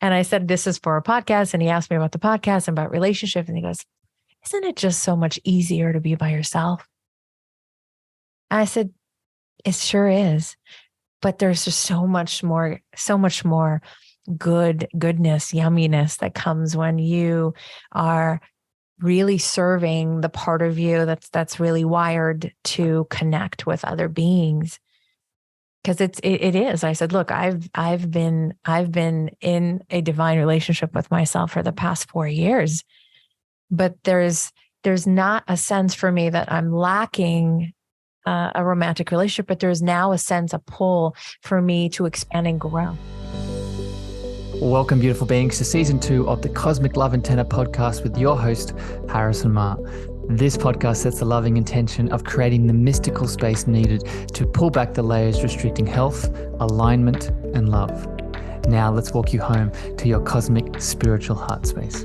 And I said, this is for a podcast. And he asked me about the podcast and about relationships. And he goes, isn't it just so much easier to be by yourself? And I said, it sure is. But there's just so much more goodness, yumminess that comes when you are really serving the part of you that's really wired to connect with other beings. Because it is. I said, look, I've been in a divine relationship with myself for the past 4 years, but there's not a sense for me that I'm lacking a romantic relationship, but there's now a sense, a pull for me to expand and grow. Welcome, beautiful beings, to season 2 of the Cosmic Love Antenna podcast with your host, Harrison Ma. This podcast sets the loving intention of creating the mystical space needed to pull back the layers restricting health, alignment, and love. Now let's walk you home to your cosmic spiritual heart space.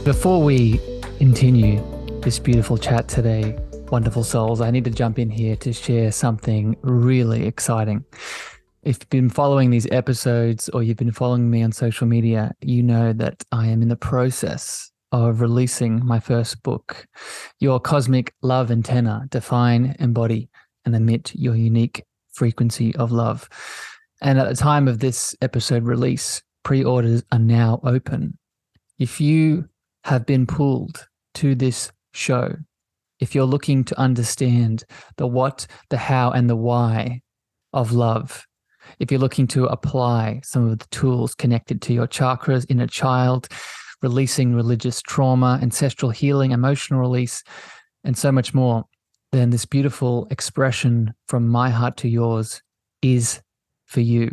Before we continue this beautiful chat today, wonderful souls, I need to jump in here to share something really exciting. If you've been following these episodes or you've been following me on social media, you know that I am in the process of releasing my first book, Your Cosmic Love Antenna, Define, Embody, and Emit Your Unique Frequency of Love. And at the time of this episode release, pre-orders are now open. If you have been pulled to this show, if you're looking to understand the what, the how, and the why of love, if you're looking to apply some of the tools connected to your chakras, inner child, releasing religious trauma, ancestral healing, emotional release, and so much more, then this beautiful expression from my heart to yours is for you.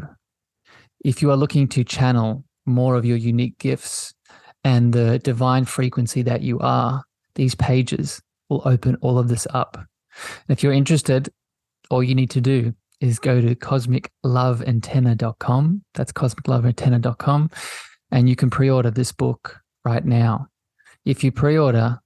If you are looking to channel more of your unique gifts and the divine frequency that you are, these pages will open all of this up. And if you're interested, all you need to do is go to cosmicloveantenna.com. That's cosmicloveantenna.com. And you can pre-order this book right now. If you pre-order,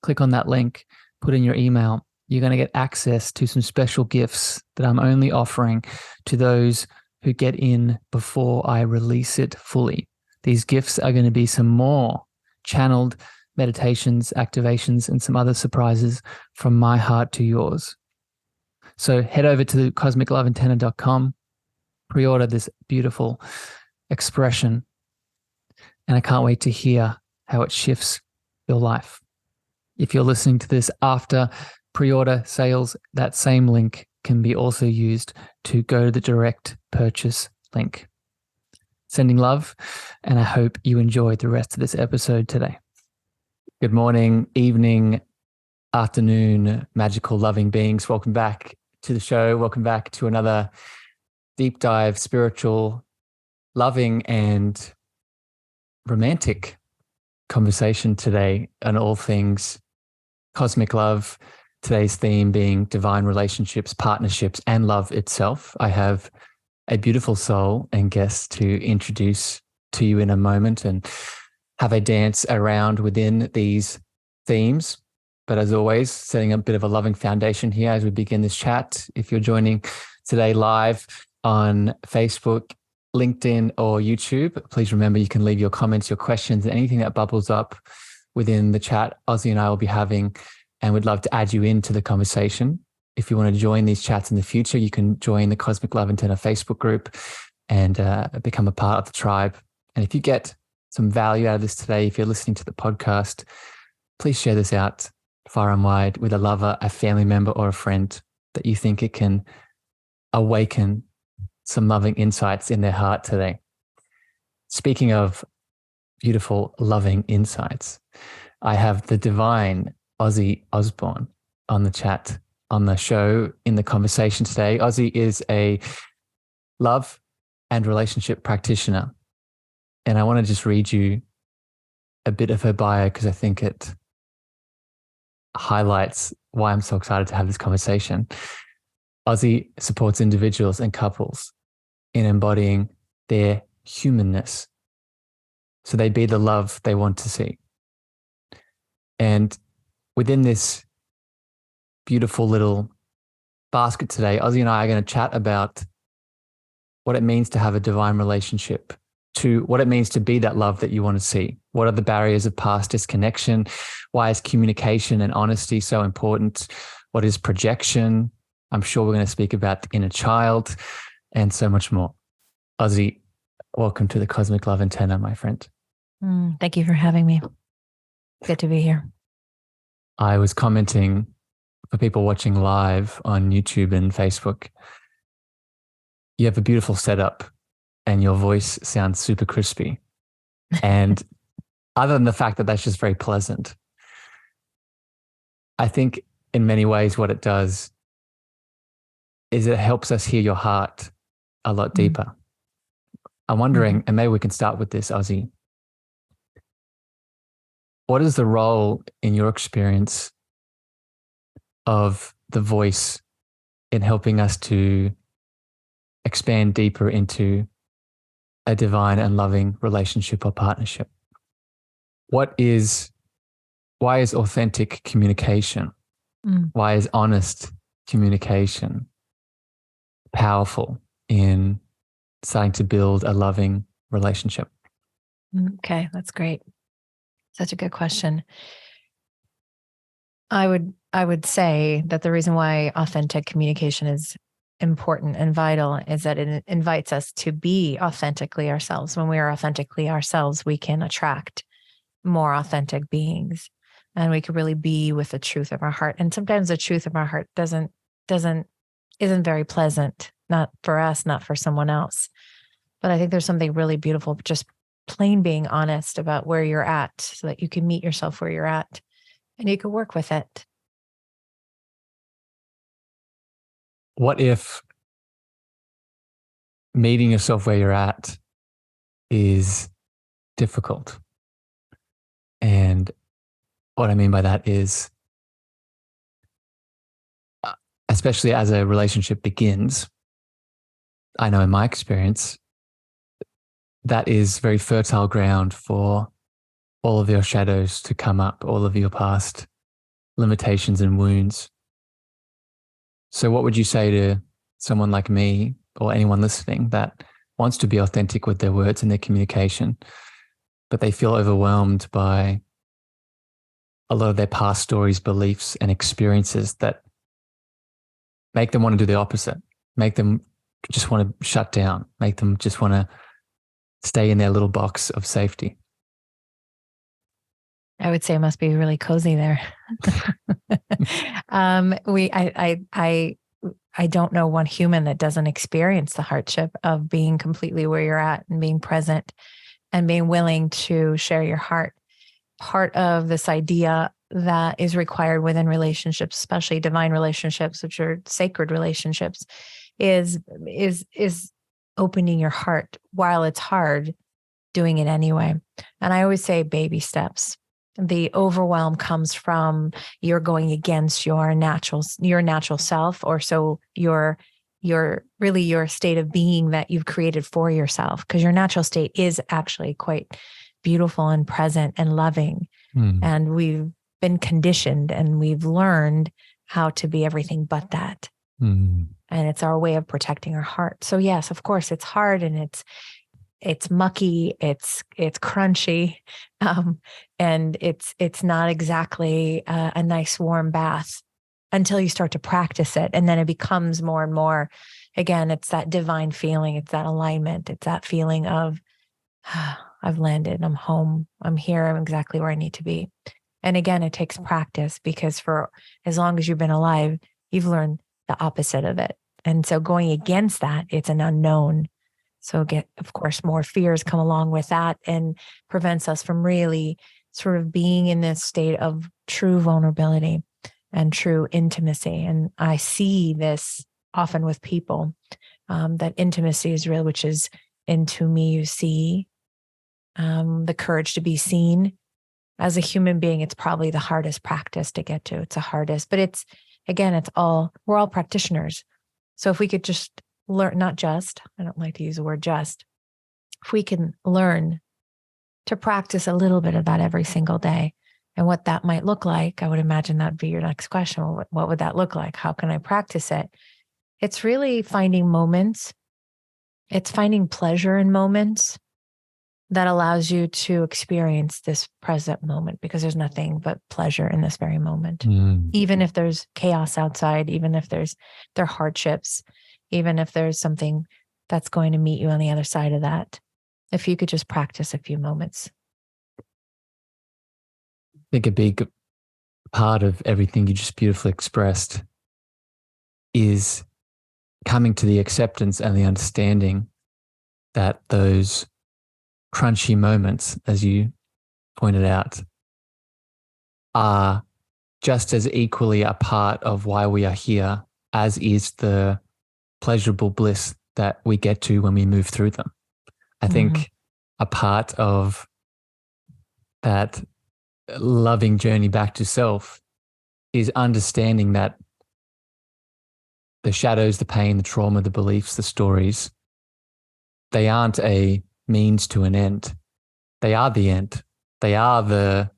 click on that link, put in your email, you're going to get access to some special gifts that I'm only offering to those who get in before I release it fully. These gifts are going to be some more channeled meditations, activations, and some other surprises from my heart to yours. So head over to cosmicloveantenna.com, pre-order this beautiful expression, and I can't wait to hear how it shifts your life. If you're listening to this after pre-order sales, that same link can be also used to go to the direct purchase link. Sending love, and I hope you enjoyed the rest of this episode today. Good morning, evening, afternoon, magical loving beings. Welcome back to the show. Welcome back to another deep dive, spiritual, loving, and romantic conversation today on all things cosmic love. Today's theme being divine relationships, partnerships, and love itself. I have a beautiful soul and guest to introduce to you in a moment and have a dance around within these themes. But as always, setting a bit of a loving foundation here as we begin this chat. If you're joining today live on Facebook, LinkedIn, or YouTube, please remember you can leave your comments, your questions, and anything that bubbles up within the chat. Ozzy and I will be having, and we'd love to add you into the conversation. If you want to join these chats in the future, you can join the Cosmic Love Antenna Facebook group and become a part of the tribe. And if you get some value out of this today, if you're listening to the podcast, please share this out far and wide with a lover, a family member, or a friend that you think it can awaken some loving insights in their heart today. Speaking of beautiful, loving insights, I have the divine Ozzy Osbourne on the chat, on the show, in the conversation today. Ozzy is a love and relationship practitioner. And I want to just read you a bit of her bio because I think it highlights why I'm so excited to have this conversation. Ozzy supports individuals and couples in embodying their humanness so they be the love they want to see. And within this beautiful little basket today, Ozzy and I are going to chat about what it means to have a divine relationship, to what it means to be that love that you want to see. What are the barriers of past disconnection? Why is communication and honesty so important? What is projection? I'm sure we're going to speak about the inner child and so much more. Ozzy, welcome to the Cosmic Love Antenna, my friend. Thank you for having me. Good to be here. I was commenting for people watching live on YouTube and Facebook. You have a beautiful setup and your voice sounds super crispy. And other than the fact that that's just very pleasant, I think in many ways what it does is it helps us hear your heart a lot deeper. I'm wondering, and maybe we can start with this, Ozzy. What is the role in your experience of the voice in helping us to expand deeper into a divine and loving relationship or partnership? Why is authentic communication? Why is honest communication powerful in starting to build a loving relationship? Okay, that's great. Such a good question. I would say that the reason why authentic communication is important and vital is that it invites us to be authentically ourselves. When we are authentically ourselves, we can attract more authentic beings, and we can really be with the truth of our heart. And sometimes the truth of our heart isn't very pleasant, not for us, not for someone else. But I think there's something really beautiful, just plain being honest about where you're at so that you can meet yourself where you're at and you can work with it. What if meeting yourself where you're at is difficult? And what I mean by that is, especially as a relationship begins, I know in my experience, that is very fertile ground for all of your shadows to come up, all of your past limitations and wounds. So what would you say to someone like me or anyone listening that wants to be authentic with their words and their communication, but they feel overwhelmed by a lot of their past stories, beliefs, and experiences that make them want to do the opposite, make them just want to shut down, make them just want to stay in their little box of safety? I would say it must be really cozy there. I don't know one human that doesn't experience the hardship of being completely where you're at and being present and being willing to share your heart. Part of this idea that is required within relationships, especially divine relationships, which are sacred relationships, is opening your heart. While it's hard, doing it anyway. And I always say baby steps. The overwhelm comes from you're going against your natural self, or so your state of being that you've created for yourself, because your natural state is actually quite beautiful and present and loving. And we've been conditioned and we've learned how to be everything but that. And it's our way of protecting our heart. So yes, of course, it's hard and it's mucky, it's crunchy, and it's not exactly a nice warm bath until you start to practice it, and then it becomes more and more. Again, it's that divine feeling, it's that alignment, it's that feeling of I've landed, I'm home, I'm here, I'm exactly where I need to be. And again, it takes practice, because for as long as you've been alive, you've learned the opposite of it, and so going against that, it's an unknown. So of course, more fears come along with that and prevents us from really sort of being in this state of true vulnerability and true intimacy. And I see this often with people, that intimacy is real, which is into me you see, the courage to be seen. As a human being, it's probably the hardest practice to get to. It's the hardest, but we're all practitioners. So if we could just learn, I don't like to use the word just, if we can learn to practice a little bit of that every single day, and what that might look like, I would imagine that'd be your next question. Well, what would that look like? How can I practice it? It's really finding moments It's finding pleasure in moments that allows you to experience this present moment, because there's nothing but pleasure in this very moment. Even if there's chaos outside, even if there are hardships, even if there's something that's going to meet you on the other side of that. If you could just practice a few moments. I think a big part of everything you just beautifully expressed is coming to the acceptance and the understanding that those crunchy moments, as you pointed out, are just as equally a part of why we are here as is the pleasurable bliss that we get to when we move through them. I think a part of that loving journey back to self is understanding that the shadows, the pain, the trauma, the beliefs, the stories, they aren't a means to an end. They are the end. They are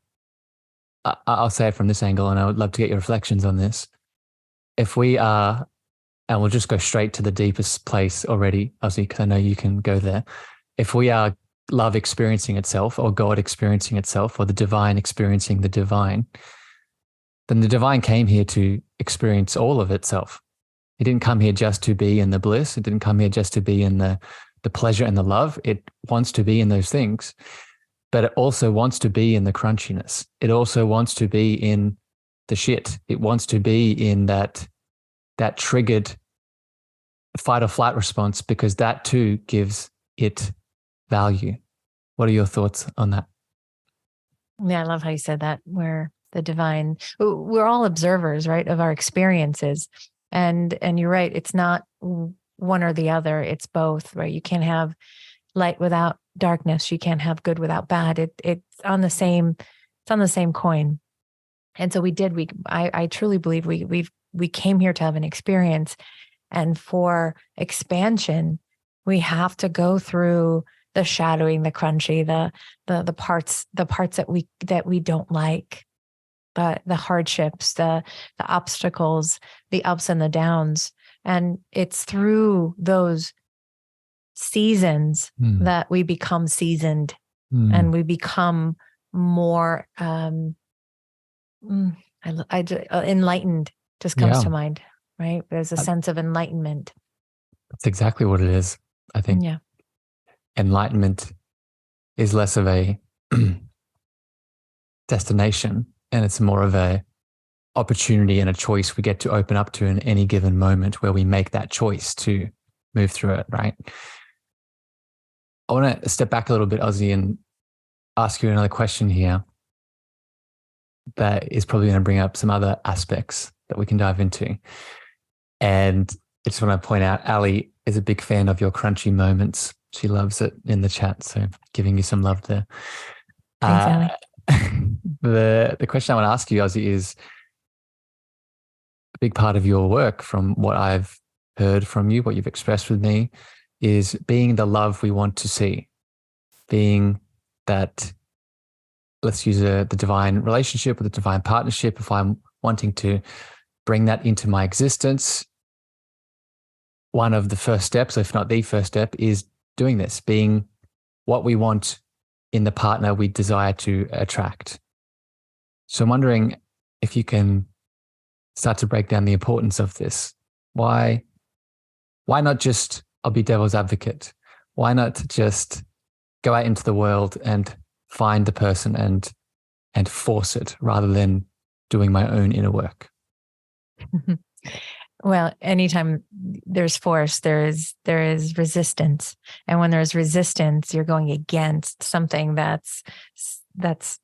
I'll say it from this angle, and I would love to get your reflections on this. If we are, and we'll just go straight to the deepest place already, Ozzy, because I know you can go there. If we are love experiencing itself, or God experiencing itself, or the divine experiencing the divine, then the divine came here to experience all of itself. It didn't come here just to be in the bliss. It didn't come here just to be in the pleasure and the love. It wants to be in those things, but it also wants to be in the crunchiness. It also wants to be in the shit. It wants to be in that triggered fight or flight response, because that too gives it value. What are your thoughts on that? Yeah, I love how you said that. We're we're all observers, right, of our experiences. And you're right, it's not one or the other, it's both, right? You can't have light without darkness. You can't have good without bad. It's on the same coin. And so I truly believe we came here to have an experience. And for expansion, we have to go through the shadowing, the crunchy, the parts that we don't like, the hardships, the obstacles, the ups and the downs. And it's through those seasons that we become seasoned and we become more enlightened. Just comes to mind, right? There's a sense of enlightenment. That's exactly what it is. I think enlightenment is less of a destination, and it's more of a opportunity and a choice we get to open up to in any given moment, where we make that choice to move through it, right? I want to step back a little bit, Ozzy, and ask you another question here that is probably going to bring up some other aspects that we can dive into. And I just want to point out, Ali is a big fan of your crunchy moments. She loves it in the chat. So giving you some love there. Thanks, Ali. The question I want to ask you, Ozzy, is a big part of your work, from what I've heard from you, what you've expressed with me, is being the love we want to see. Being that, let's use the divine relationship or the divine partnership. If I'm wanting to bring that into my existence, one of the first steps, if not the first step, is doing this, being what we want in the partner we desire to attract. So I'm wondering if you can start to break down the importance of this. Why not just, I'll be devil's advocate, why not just go out into the world and find the person and force it, rather than doing my own inner work? Well, anytime there's force, there is resistance. And when there's resistance, you're going against something that's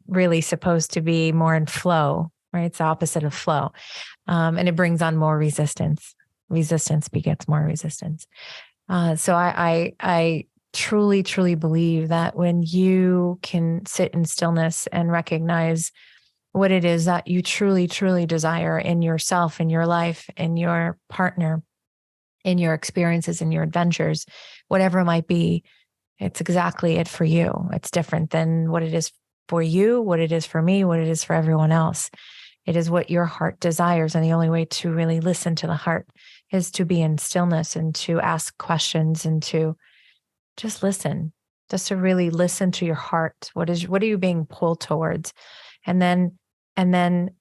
really supposed to be more in flow, right? It's the opposite of flow. And it brings on more resistance. Resistance begets more resistance. So I truly, truly believe that when you can sit in stillness and recognize what it is that you truly, truly desire in yourself, in your life, in your partner, in your experiences, in your adventures, whatever it might be, it's exactly it for you. It's different than what it is for you, what it is for me, what it is for everyone else. It is what your heart desires. And the only way to really listen to the heart is to be in stillness and to ask questions and to just listen, just to really listen to your heart. What are you being pulled towards? And then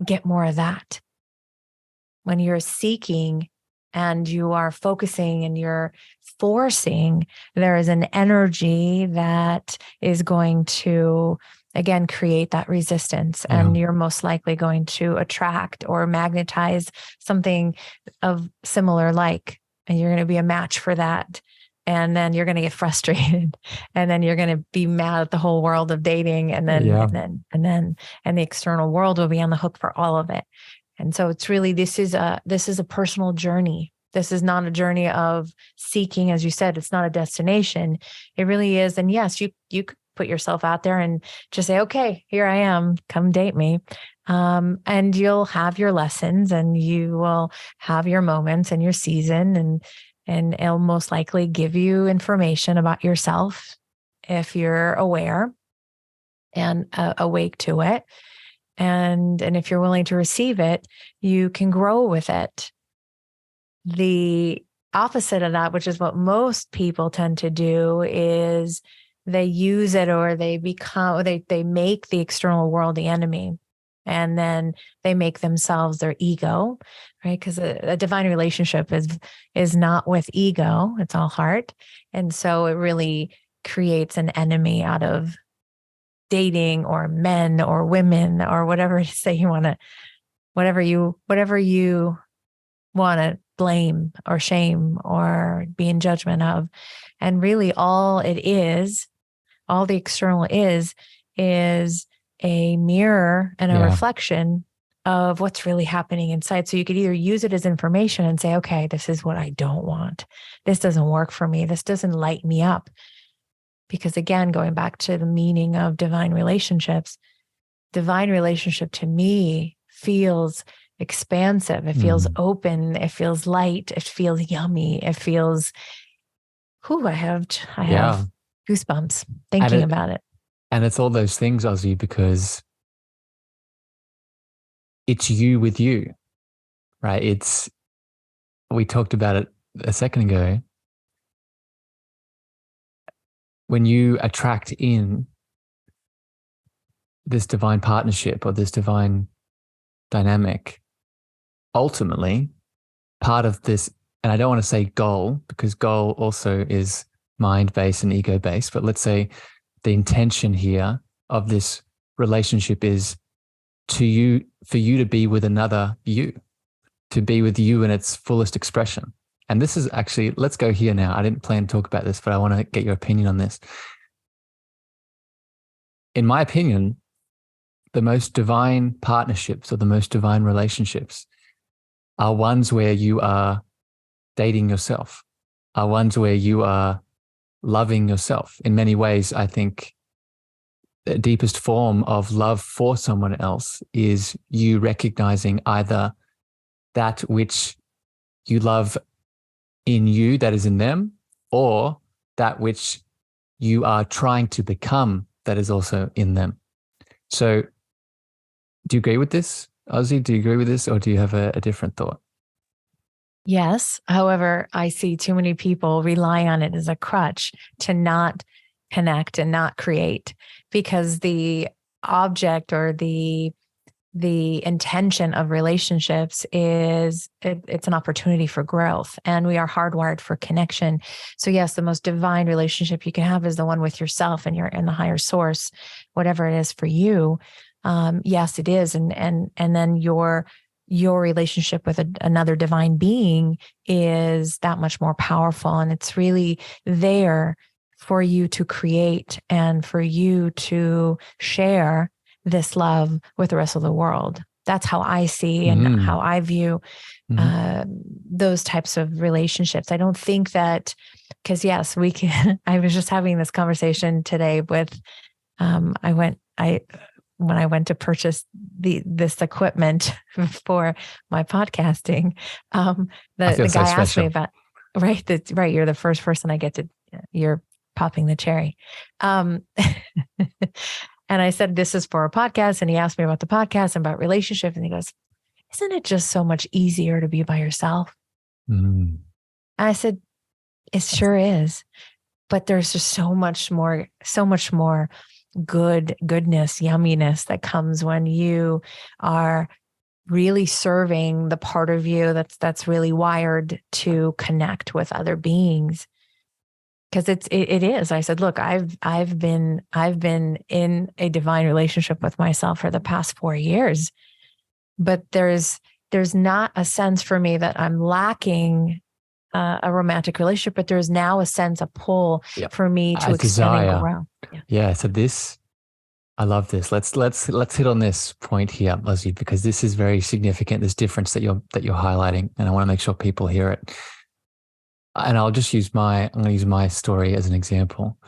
get more of that. When you're seeking and you are focusing and you're forcing, there is an energy that is going to, again, create that resistance. Yeah. And you're most likely going to attract or magnetize something of similar like, and you're going to be a match for that. And then you're going to get frustrated, and then you're going to be mad at the whole world of dating. And then the external world will be on the hook for all of it. And so it's really, this is a personal journey. This is not a journey of seeking, as you said, it's not a destination. It really is. And yes, you could put yourself out there and just say, okay, here I am, come date me. And you'll have your lessons, and you will have your moments and your season, and it'll most likely give you information about yourself if you're aware and awake to it. And if you're willing to receive it, you can grow with it. The opposite of that, which is what most people tend to do, is they use it, or they make the external world the enemy. And then they make themselves their ego, right? Because a divine relationship is not with ego, it's all heart. And so it really creates an enemy out of dating or men or women or whatever you want to, whatever you want to blame or shame or be in judgment of. And really all the external is a mirror and a reflection of what's really happening inside. So you could either use it as information and say, okay, this is what I don't want. This doesn't work for me. This doesn't light me up. Because again, going back to the meaning of divine relationship to me feels expansive. It feels open. It feels light. It feels yummy. It feels, I have goosebumps thinking about it. And it's all those things, Ozzy, because it's you with you, right? We talked about it a second ago. When you attract in this divine partnership or this divine dynamic, ultimately, part of this, and I don't want to say goal, because goal also is mind-based and ego-based, but let's say the intention here of this relationship is for you to be with another you, to be with you in its fullest expression. And this is actually, let's go here now. I didn't plan to talk about this, but I want to get your opinion on this. In my opinion, the most divine partnerships or the most divine relationships are ones where you are dating yourself, are ones where you are loving yourself. In many ways, I think the deepest form of love for someone else is you recognizing either that which you love in you that is in them, or that which you are trying to become that is also in them. So do you agree with this, Ozzy? Do you agree with this, or do you have a different thought? Yes. However, I see too many people rely on it as a crutch to not connect and not create, because the object or the intention of relationships is it's an opportunity for growth, and we are hardwired for connection. So yes, the most divine relationship you can have is the one with yourself and the higher source, whatever it is for you. Yes, it is. And then your relationship with another divine being is that much more powerful. And it's really there for you to create and for you to share this love with the rest of the world. That's how I see and how I view those types of relationships. I don't think that, because yes, we can, I was just having this conversation today with, when I went to purchase this equipment for my podcasting, the guy asked me about, right, you're the first person I get to, you're popping the cherry. And I said, this is for a podcast. And he asked me about the podcast and about relationships. And he goes, isn't it just so much easier to be by yourself? And I said, it sure is. but there's just so much more goodness, yumminess that comes when you are really serving the part of you that's really wired to connect with other beings. Because it is. I said, look, I've been in a divine relationship with myself for the past 4 years, but there's not a sense for me that I'm lacking a romantic relationship, but there's now a sense, a pull for me to expand and grow. Yeah. So I love this. Let's hit on this point here, Leslie, because this is very significant. This difference that you're highlighting, and I want to make sure people hear it. And I'm going to use my story as an example.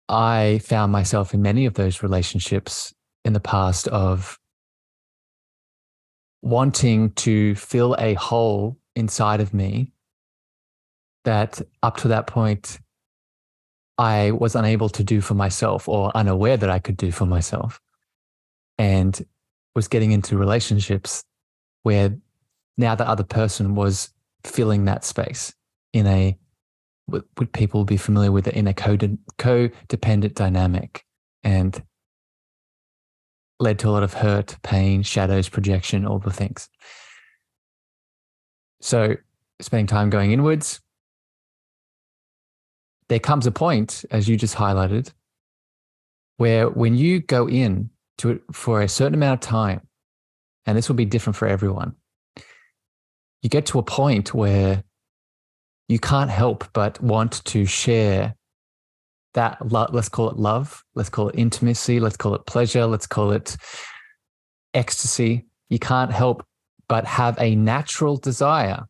I found myself in many of those relationships in the past of wanting to fill a hole inside of me that up to that point I was unable to do for myself, or unaware that I could do for myself, and was getting into relationships where now the other person was filling that space in a, would people be familiar with it, in a codependent dynamic, and led to a lot of hurt, pain, shadows, projection, all the things. So spending time going inwards, there comes a point, as you just highlighted, where when you go in to it for a certain amount of time, and this will be different for everyone, you get to a point where you can't help but want to share that, let's call it love, let's call it intimacy, let's call it pleasure, let's call it ecstasy. You can't help but have a natural desire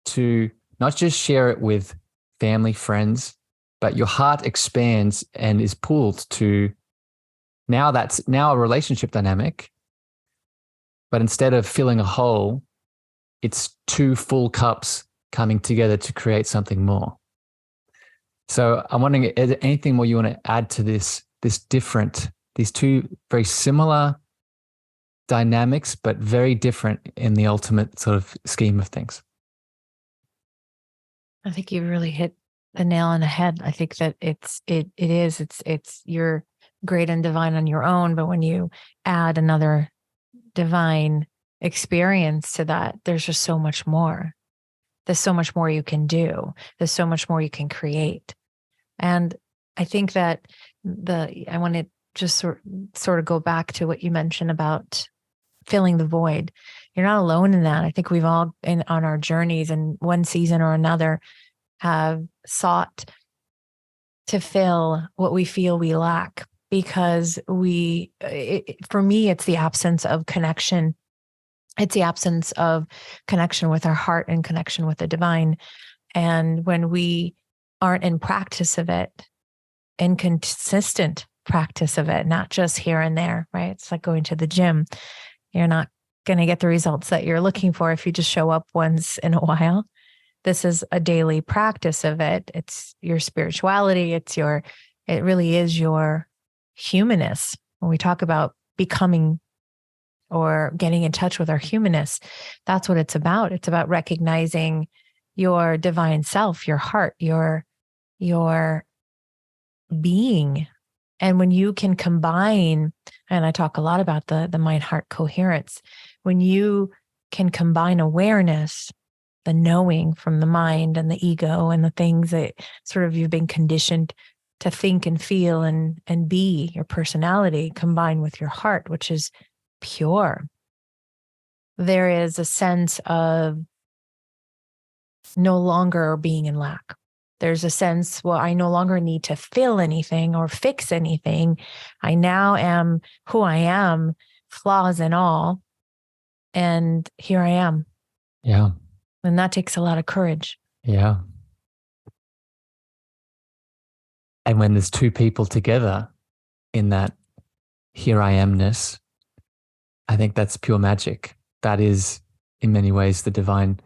to not just share it with family, friends, but your heart expands and is pulled to, that's now a relationship dynamic. But instead of filling a hole, it's two full cups coming together to create something more. So I'm wondering, is there anything more you want to add to these two very similar dynamics, but very different in the ultimate sort of scheme of things? I think you really hit the nail on the head. I think that it's you're great and divine on your own, but when you add another divine experience to that, there's just so much more. There's so much more you can do. There's so much more you can create. And I think that I want to just sort of go back to what you mentioned about filling the void. You're not alone in that. I think we've all on our journeys in one season or another have sought to fill what we feel we lack, because for me, it's the absence of connection. It's the absence of connection with our heart and connection with the divine. And when we aren't in practice of it, in consistent practice of it, not just here and there, right? It's like going to the gym. You're not going to get the results that you're looking for if you just show up once in a while. This is a daily practice of it. It's your spirituality. It really is your humanness. When we talk about becoming or getting in touch with our humanness, that's what it's about. It's about recognizing your divine self, your heart, your being. And when you can combine, and I talk a lot about the mind-heart coherence, when you can combine awareness, the knowing from the mind and the ego and the things that sort of you've been conditioned to think and feel and be, your personality, combined with your heart, which is pure, there is a sense of no longer being in lack. There's a sense, well, I no longer need to fill anything or fix anything. I now am who I am, flaws and all. And here I am. Yeah. And that takes a lot of courage. Yeah. And when there's two people together in that here I amness, I think that's pure magic. That is, in many ways, the divine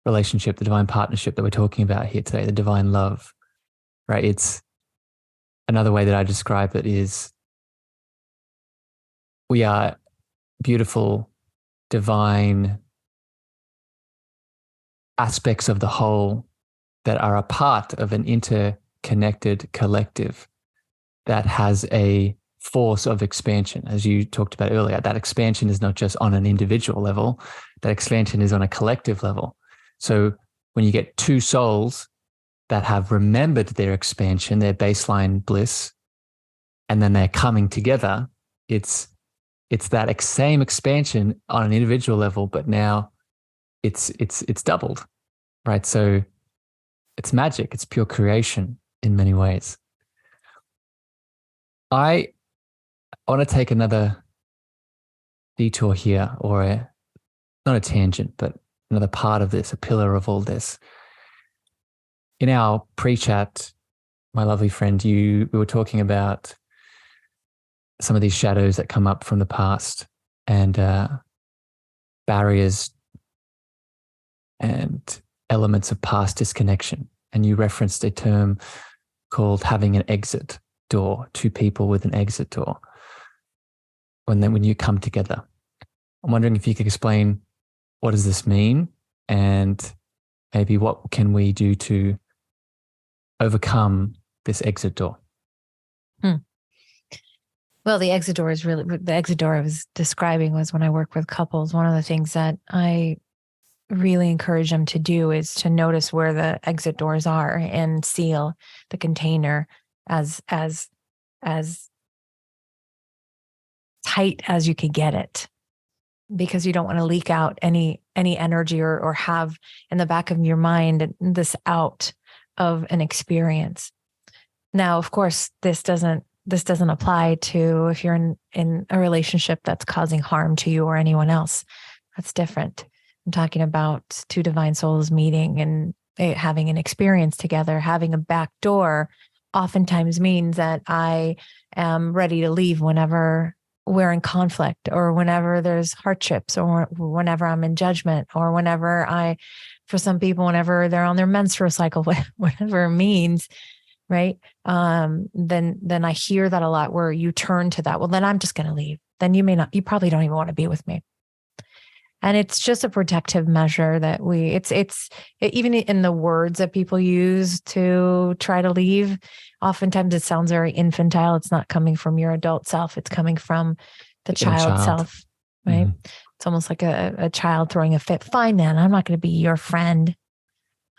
relationship, the divine partnership that we're talking about here today, the divine love, right? It's another way that I describe it is we are beautiful, divine aspects of the whole that are a part of an connected collective that has a force of expansion. As you talked about earlier, that expansion is not just on an individual level, that expansion is on a collective level. So when you get two souls that have remembered their expansion, their baseline bliss, and then they're coming together, it's that same expansion on an individual level, but now it's doubled, right? So it's magic. It's pure creation in many ways. I want to take another detour here, or not a tangent, but another part of this, a pillar of all this. In our pre-chat, my lovely friend, we were talking about some of these shadows that come up from the past and barriers and elements of past disconnection. And you referenced a term called having an exit door, two people with an exit door, when you come together. I'm wondering if you could explain, what does this mean? And maybe what can we do to overcome this exit door? Well, the exit door I was describing was when I work with couples. One of the things that I really encourage them to do is to notice where the exit doors are and seal the container as tight as you can get it, because you don't want to leak out any energy or have in the back of your mind this out of an experience. Now, of course, this doesn't apply to if you're in a relationship that's causing harm to you or anyone else. That's different. I'm talking about two divine souls meeting and having an experience together. Having a back door oftentimes means that I am ready to leave whenever we're in conflict, or whenever there's hardships, or whenever I'm in judgment, or for some people, whenever they're on their menstrual cycle, whatever it means, right? Then I hear that a lot, where you turn to that. Well, then I'm just going to leave. Then you probably don't even want to be with me. And it's just a protective measure that it's even in the words that people use to try to leave. Oftentimes it sounds very infantile. It's not coming from your adult self. It's coming from the child self, right? Mm-hmm. It's almost like a child throwing a fit. Fine, then I'm not going to be your friend.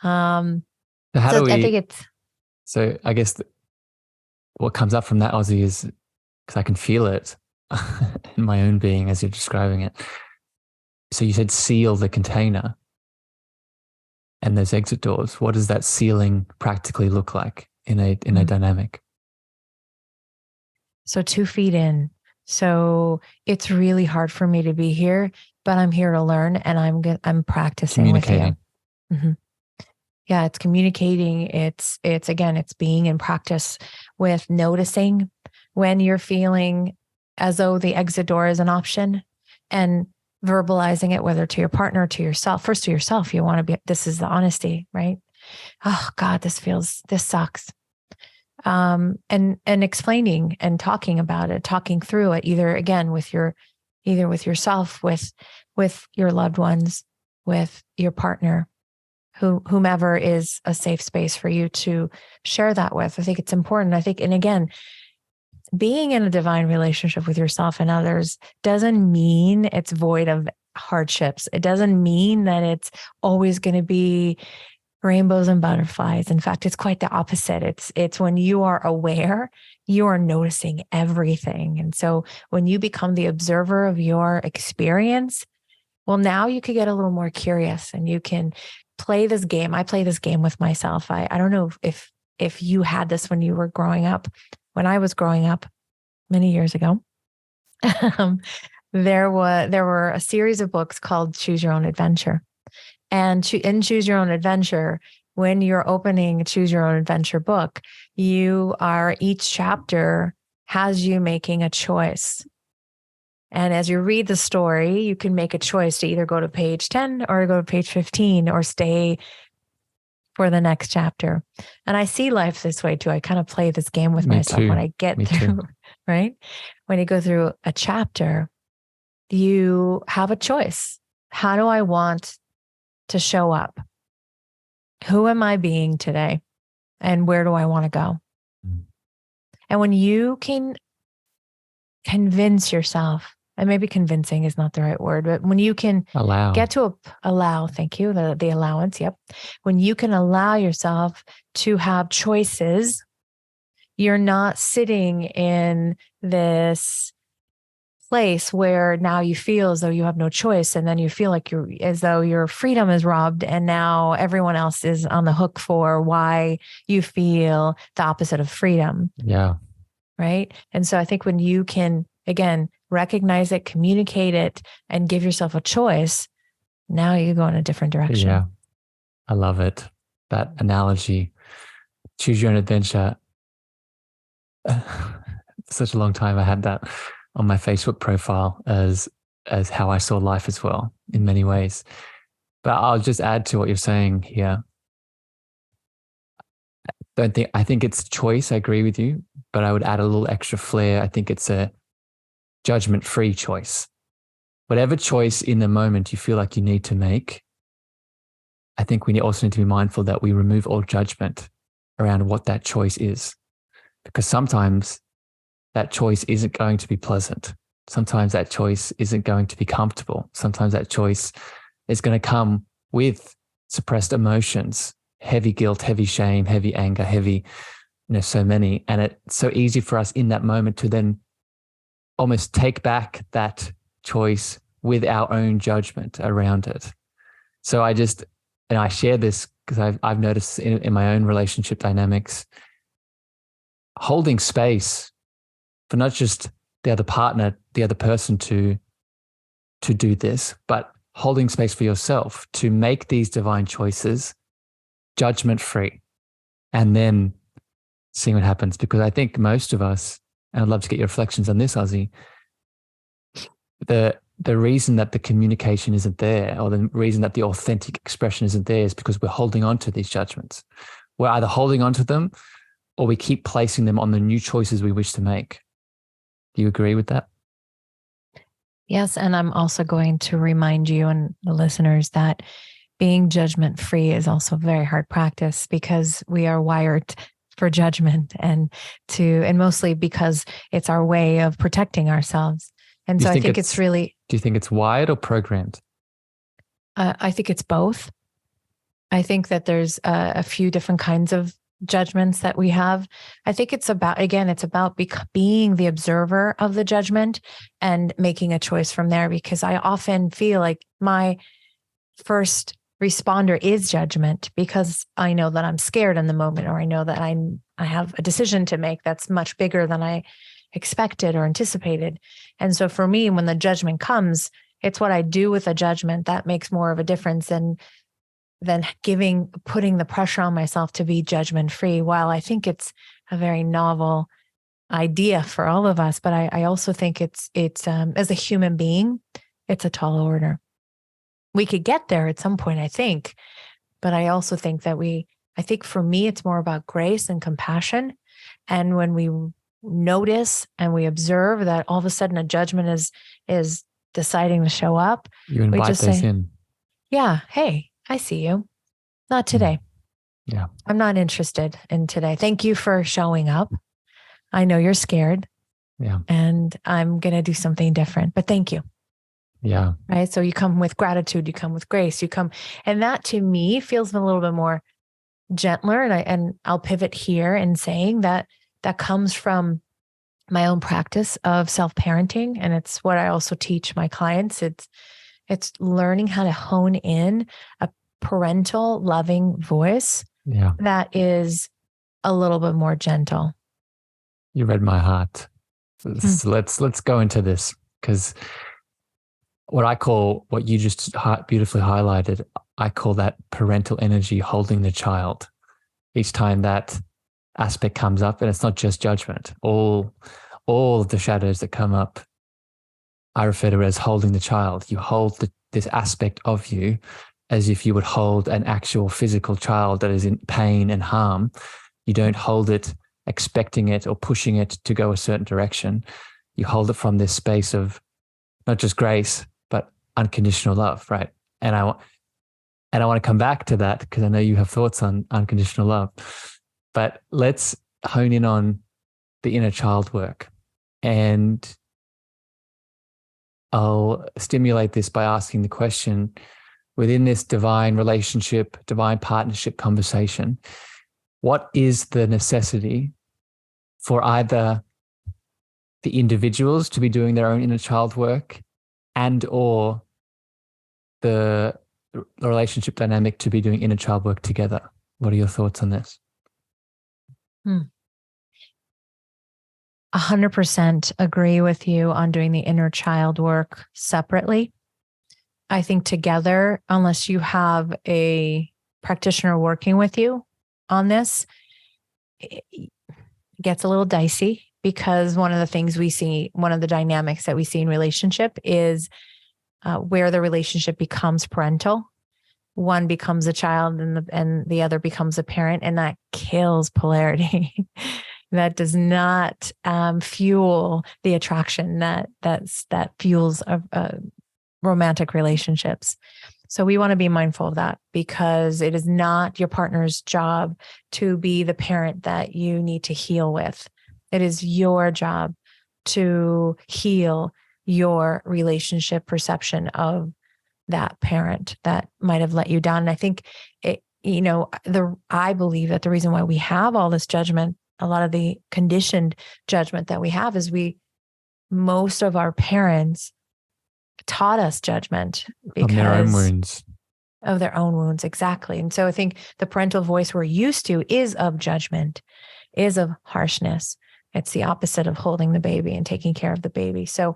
I think it's. So I guess what comes up from that, Ozzy, is because I can feel it in my own being as you're describing it. So you said seal the container and there's exit doors. What does that sealing practically look like in a dynamic? So 2 feet in. So it's really hard for me to be here, but I'm here to learn, and I'm practicing with you. Mm-hmm. Yeah, it's communicating. It's being in practice with noticing when you're feeling as though the exit door is an option, and verbalizing it, whether to your partner or to yourself. First to yourself, you want to be, this is the honesty, right? Oh God, this sucks. And explaining and talking about it, talking through it, either with yourself, with your loved ones, with your partner, whomever is a safe space for you to share that with. I think it's important. And again, being in a divine relationship with yourself and others doesn't mean it's void of hardships. It doesn't mean that it's always going to be rainbows and butterflies. In fact, it's quite the opposite. It's when you are aware, you are noticing everything. And so when you become the observer of your experience, well, now you could get a little more curious and you can play this game. I play this game with myself. I don't know if you had this when you were growing up. When I was growing up many years ago, there were a series of books called Choose Your Own Adventure. And in Choose Your Own Adventure, when you're opening Choose Your Own Adventure book, each chapter has you making a choice. And as you read the story, you can make a choice to either go to page 10 or go to page 15 or stay for the next chapter. And I see life this way too. I kind of play this game with myself when I get through, right? When you go through a chapter, you have a choice. How do I want to show up? Who am I being today? And where do I want to go? Mm. And when you can convince yourself, and maybe convincing is not the right word, but when you can get to allow, thank you, the allowance. Yep. When you can allow yourself to have choices, you're not sitting in this place where now you feel as though you have no choice. And then you feel like as though your freedom is robbed. And now everyone else is on the hook for why you feel the opposite of freedom. Yeah. Right. And so I think when you can, again, recognize it, communicate it, and give yourself a choice, now you go in a different direction. Yeah. I love it. That analogy, choose your own adventure. Such a long time I had that on my Facebook profile as how I saw life as well in many ways. But I'll just add to what you're saying here. I think it's choice. I agree with you, but I would add a little extra flair. I think it's a judgment-free choice. Whatever choice in the moment you feel like you need to make, I think we also need to be mindful that we remove all judgment around what that choice is. Because sometimes that choice isn't going to be pleasant. Sometimes that choice isn't going to be comfortable. Sometimes that choice is going to come with suppressed emotions, heavy guilt, heavy shame, heavy anger, heavy, so many. And it's so easy for us in that moment to then almost take back that choice with our own judgment around it. So I share this because I've noticed in my own relationship dynamics, holding space for not just the other partner, the other person to do this, but holding space for yourself to make these divine choices judgment-free and then seeing what happens. Because I think most of us, and I'd love to get your reflections on this, Ozzy, the reason that the communication isn't there, or the reason that the authentic expression isn't there, is because we're holding on to these judgments. We're either holding on to them or we keep placing them on the new choices we wish to make. Do you agree with that? Yes. And I'm also going to remind you and the listeners that being judgment free is also a very hard practice, because we are wired for judgment and mostly because it's our way of protecting ourselves. And so I think it's really. Do you think it's wired or programmed? I think it's both. I think that there's a few different kinds of judgments that we have. I think it's about being the observer of the judgment and making a choice from there, because I often feel like my first responder is judgment, because I know that I'm scared in the moment, or I know that I have a decision to make that's much bigger than I expected or anticipated. And so for me, when the judgment comes, it's what I do with the judgment that makes more of a difference than putting the pressure on myself to be judgment free. While I think it's a very novel idea for all of us, but I also think it's as a human being, it's a tall order. We could get there at some point, I think, but I also think that I think for me, it's more about grace and compassion. And when we notice and we observe that all of a sudden a judgment is deciding to show up, you invite we just those say, in. Yeah, hey, I see you. Not today. Yeah. I'm not interested in today. Thank you for showing up. I know you're scared. Yeah. And I'm going to do something different, but thank you. Yeah. Right. So you come with gratitude, you come with grace, and that to me feels a little bit more gentler. And I'll pivot here in saying that comes from my own practice of self-parenting. And it's what I also teach my clients. It's learning how to hone in a parental loving voice that is a little bit more gentle. You read my heart. So let's go into this, because what you just beautifully highlighted, I call that parental energy holding the child. Each time that aspect comes up, and it's not just judgment, all of the shadows that come up, I refer to it as holding the child. You hold this aspect of you as if you would hold an actual physical child that is in pain and harm. You don't hold it expecting it or pushing it to go a certain direction. You hold it from this space of not just grace, but unconditional love, right? And I want to come back to that, because I know you have thoughts on unconditional love. But let's hone in on the inner child work. And I'll stimulate this by asking the question, within this divine relationship, divine partnership conversation, what is the necessity for either the individuals to be doing their own inner child work and or the relationship dynamic to be doing inner child work together? What are your thoughts on this? 100% agree with you on doing the inner child work separately. I think together, unless you have a practitioner working with you on this, it gets a little dicey, because one of the things we see, one of the dynamics that we see in relationship is where the relationship becomes parental. One becomes a child and the other becomes a parent, and that kills polarity. That does not fuel the attraction that fuels romantic relationships. So we want to be mindful of that, because it is not your partner's job to be the parent that you need to heal with. It is your job to heal your relationship perception of that parent that might have let you down. And I think I believe that the reason why we have all this judgment, a lot of the conditioned judgment that we have, is most of our parents taught us judgment because of their own wounds. Of their own wounds, exactly. And so I think the parental voice we're used to is of judgment, is of harshness. It's the opposite of holding the baby and taking care of the baby. So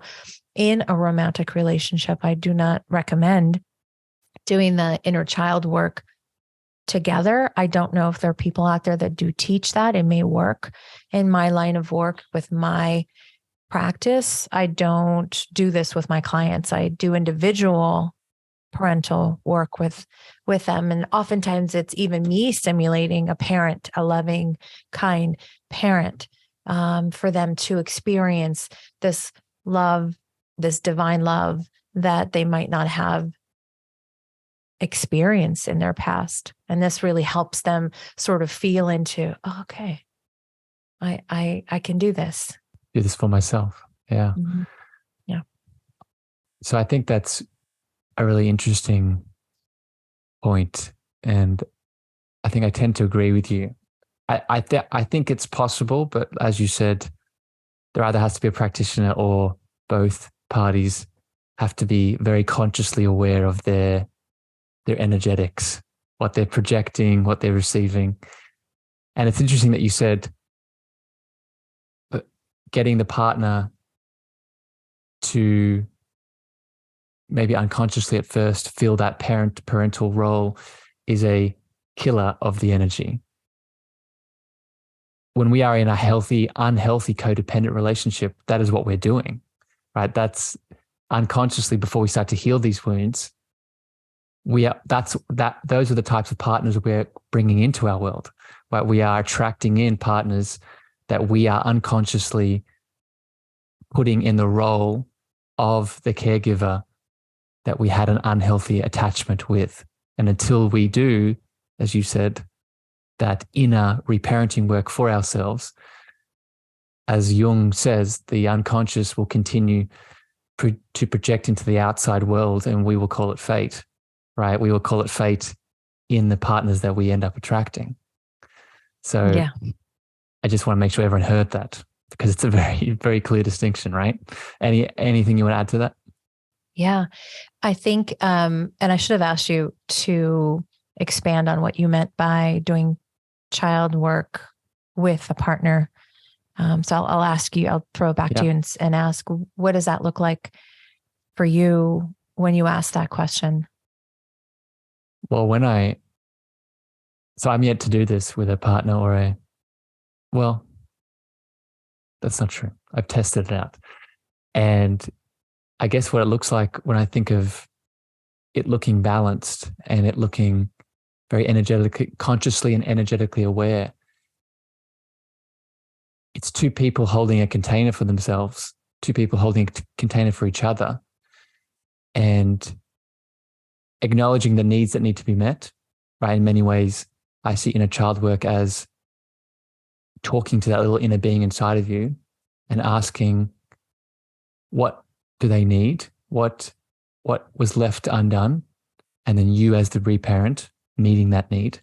in a romantic relationship, I do not recommend doing the inner child work together. I don't know if there are people out there that do teach that. It may work. In my line of work with my practice, I don't do this with my clients. I do individual parental work with them. And oftentimes it's even me stimulating a parent, a loving, kind parent, for them to experience this love, this divine love that they might not have experienced in their past. And this really helps them sort of feel into, oh, okay, I can do this. Do this for myself. Yeah. Mm-hmm. Yeah. So I think that's a really interesting point. And I think I tend to agree with you. I think it's possible, but as you said, there either has to be a practitioner or both parties have to be very consciously aware of their energetics, what they're projecting, what they're receiving. And it's interesting that you said getting the partner to maybe unconsciously at first feel that parental role is a killer of the energy. When we are in a unhealthy codependent relationship, that is what we're doing, right? That's unconsciously, before we start to heal these wounds, those are the types of partners we're bringing into our world, right? We are attracting in partners that we are unconsciously putting in the role of the caregiver that we had an unhealthy attachment with. And until we do, as you said, that inner reparenting work for ourselves, as Jung says, the unconscious will continue to project into the outside world, and we will call it fate, right? We will call it fate in the partners that we end up attracting. So yeah. I just want to make sure everyone heard that, because it's a very, very clear distinction, right? Anything you want to add to that? Yeah, I think, and I should have asked you to expand on what you meant by doing child work with a partner. So I'll ask you, I'll throw it back to you and ask, what does that look like for you when you ask that question? Well, I'm yet to do this with a partner well, that's not true. I've tested it out. And I guess what it looks like when I think of it looking balanced and it looking very energetically, consciously and energetically aware, it's two people holding a container for themselves, two people holding a container for each other, and acknowledging the needs that need to be met, right? In many ways, I see inner child work as talking to that little inner being inside of you and asking, what do they need? What was left undone? And then you as the reparent meeting that need.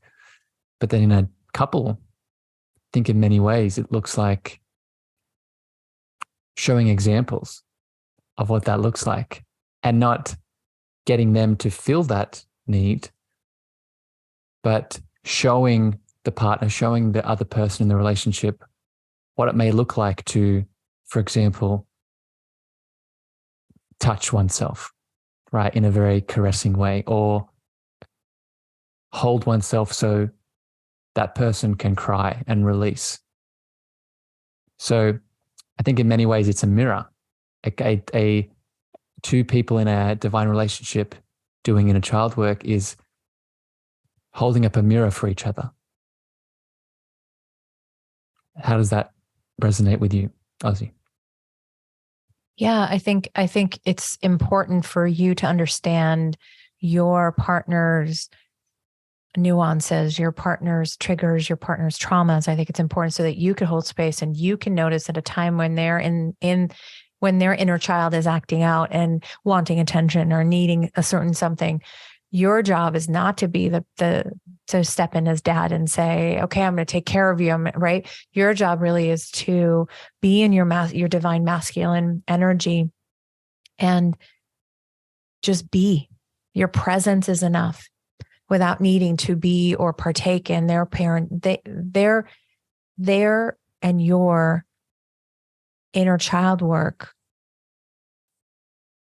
But then in a couple, I think in many ways it looks like showing examples of what that looks like and not getting them to feel that need, but showing the partner, showing the other person in the relationship what it may look like to, for example, touch oneself, right, in a very caressing way, or hold oneself so that person can cry and release. So I think in many ways it's a mirror. A two people in a divine relationship doing inner child work is holding up a mirror for each other. How does that resonate with you, Ozzy? Yeah, I think it's important for you to understand your partner's nuances, your partner's triggers, your partner's traumas. I think it's important so that you could hold space and you can notice at a time when they're when their inner child is acting out and wanting attention or needing a certain something. Your job is not to be to step in as dad and say, okay, I'm going to take care of you. Right. Your job really is to be in your divine masculine energy and just be. Your presence is enough without needing to be or partake in their parent, their and your inner child work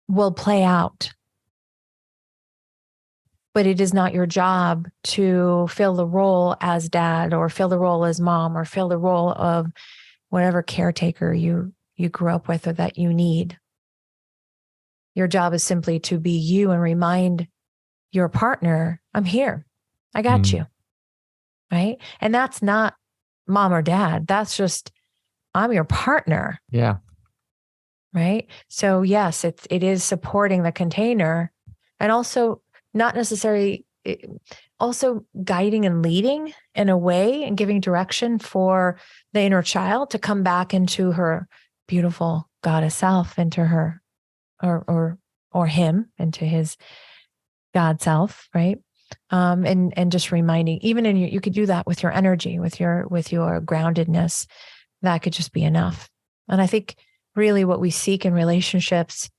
will play out. But it is not your job to fill the role as dad or fill the role as mom or fill the role of whatever caretaker you grew up with or that you need. Your job is simply to be you and remind your partner, I'm here. I got you. Right? And that's not mom or dad. That's just, I'm your partner. Yeah. Right? So yes, it is supporting the container and also not necessarily also guiding and leading in a way and giving direction for the inner child to come back into her beautiful goddess self, into her or him, into his God self, right? And just reminding, even you could do that with your energy, with your groundedness, that could just be enough. And I think really what we seek in relationships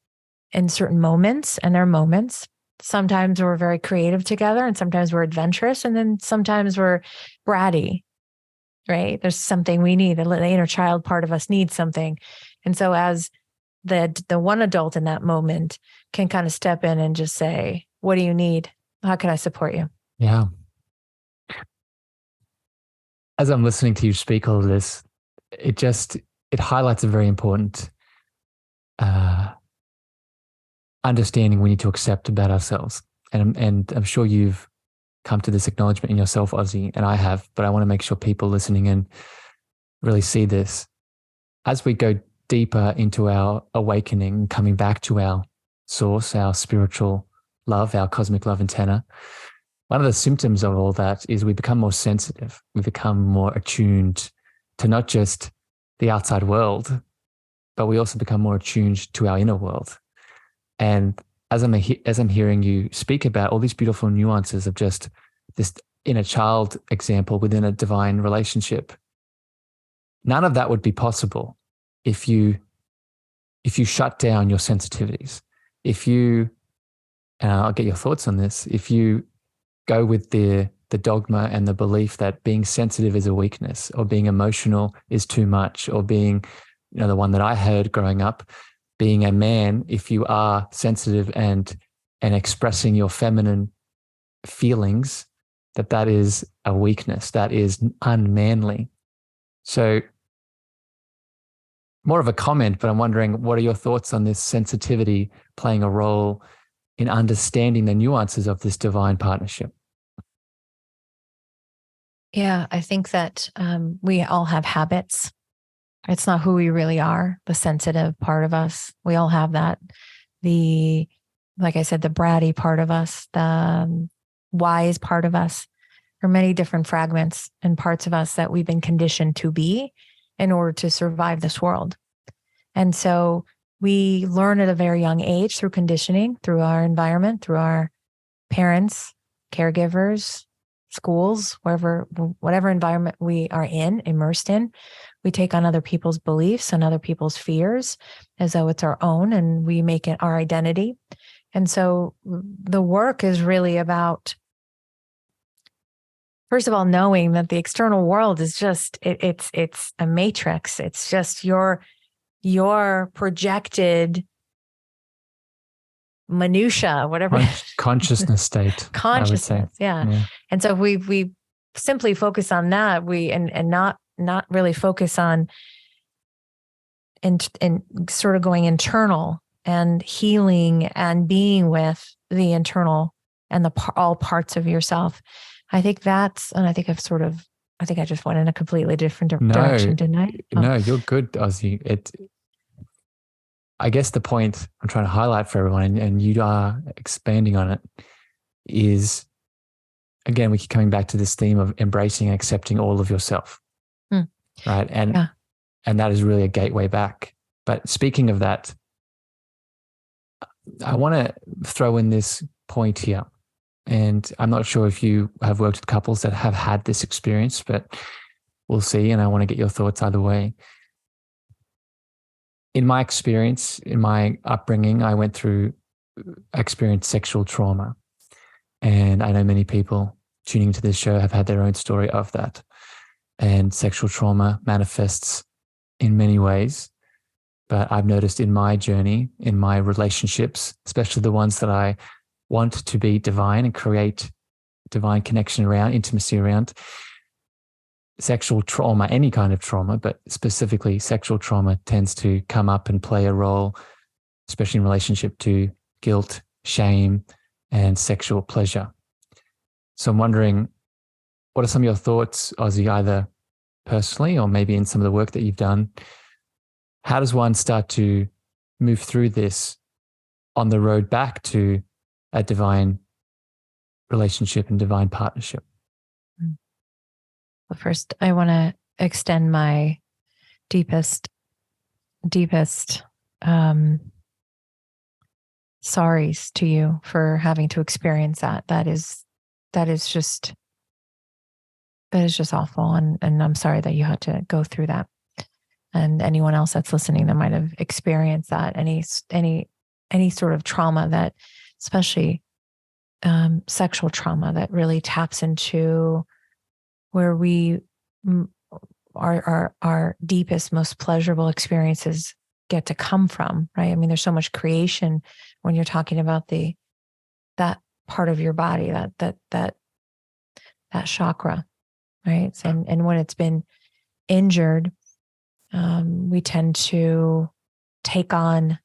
in certain moments, and there are moments, sometimes we're very creative together and sometimes we're adventurous and then sometimes we're bratty, right? There's something we need. The inner child part of us needs something. And so as the one adult in that moment can kind of step in and just say, what do you need? How can I support you? Yeah. As I'm listening to you speak all of this, it highlights a very important understanding we need to accept about ourselves. And I'm sure you've come to this acknowledgement in yourself, Ozzy, and I have, but I want to make sure people listening in really see this. As we go deeper into our awakening, coming back to our source, our spiritual love, our cosmic love antenna, one of the symptoms of all that is we become more sensitive. We become more attuned to not just the outside world, but we also become more attuned to our inner world. And as I'm hearing you speak about all these beautiful nuances of just this inner child example within a divine relationship, none of that would be possible if you shut down your sensitivities. If you, and I'll get your thoughts on this, if you go with the dogma and the belief that being sensitive is a weakness, or being emotional is too much, or being, the one that I heard growing up, being a man, if you are sensitive and expressing your feminine feelings, that is a weakness, that is unmanly. So more of a comment, but I'm wondering, what are your thoughts on this sensitivity playing a role in understanding the nuances of this divine partnership? Yeah, I think that we all have habits. It's not who we really are, the sensitive part of us. We all have that. Like I said, the bratty part of us, the wise part of us. or many different fragments and parts of us that we've been conditioned to be in order to survive this world. And so we learn at a very young age through conditioning, through our environment, through our parents, caregivers, schools, whatever environment we are in, immersed in. We take on other people's beliefs and other people's fears as though it's our own, and we make it our identity. And so the work is really about, first of all, knowing that the external world is just, it's a matrix. It's just your projected minutia, whatever. Consciousness state. Consciousness. Yeah. And so we simply focus on that. And not really focus on and sort of going internal and healing and being with the internal and all parts of yourself. I think I just went in a completely different direction, didn't I? Oh. No, you're good, Ozzy. I guess the point I'm trying to highlight for everyone, and you are expanding on it, is, again, we keep coming back to this theme of embracing and accepting all of yourself. Right. And that is really a gateway back. But speaking of that, I want to throw in this point here. And I'm not sure if you have worked with couples that have had this experience, but we'll see. And I want to get your thoughts either way. In my experience, in my upbringing, I experienced sexual trauma. And I know many people tuning to this show have had their own story of that. And sexual trauma manifests in many ways. But I've noticed in my journey, in my relationships, especially the ones that I want to be divine and create divine connection around, intimacy around, sexual trauma, any kind of trauma, but specifically sexual trauma tends to come up and play a role, especially in relationship to guilt, shame, and sexual pleasure. So I'm wondering, what are some of your thoughts, Ozzy, either personally or maybe in some of the work that you've done? How does one start to move through this on the road back to a divine relationship and divine partnership? Well, first, I want to extend my deepest sorries to you for having to experience that. That is just awful. And I'm sorry that you had to go through that. And anyone else that's listening that might have experienced that, any sort of trauma, that especially sexual trauma, that really taps into where our deepest, most pleasurable experiences get to come from, right? I mean, there's so much creation when you're talking about that part of your body, that chakra, right? And when it's been injured, we tend to take on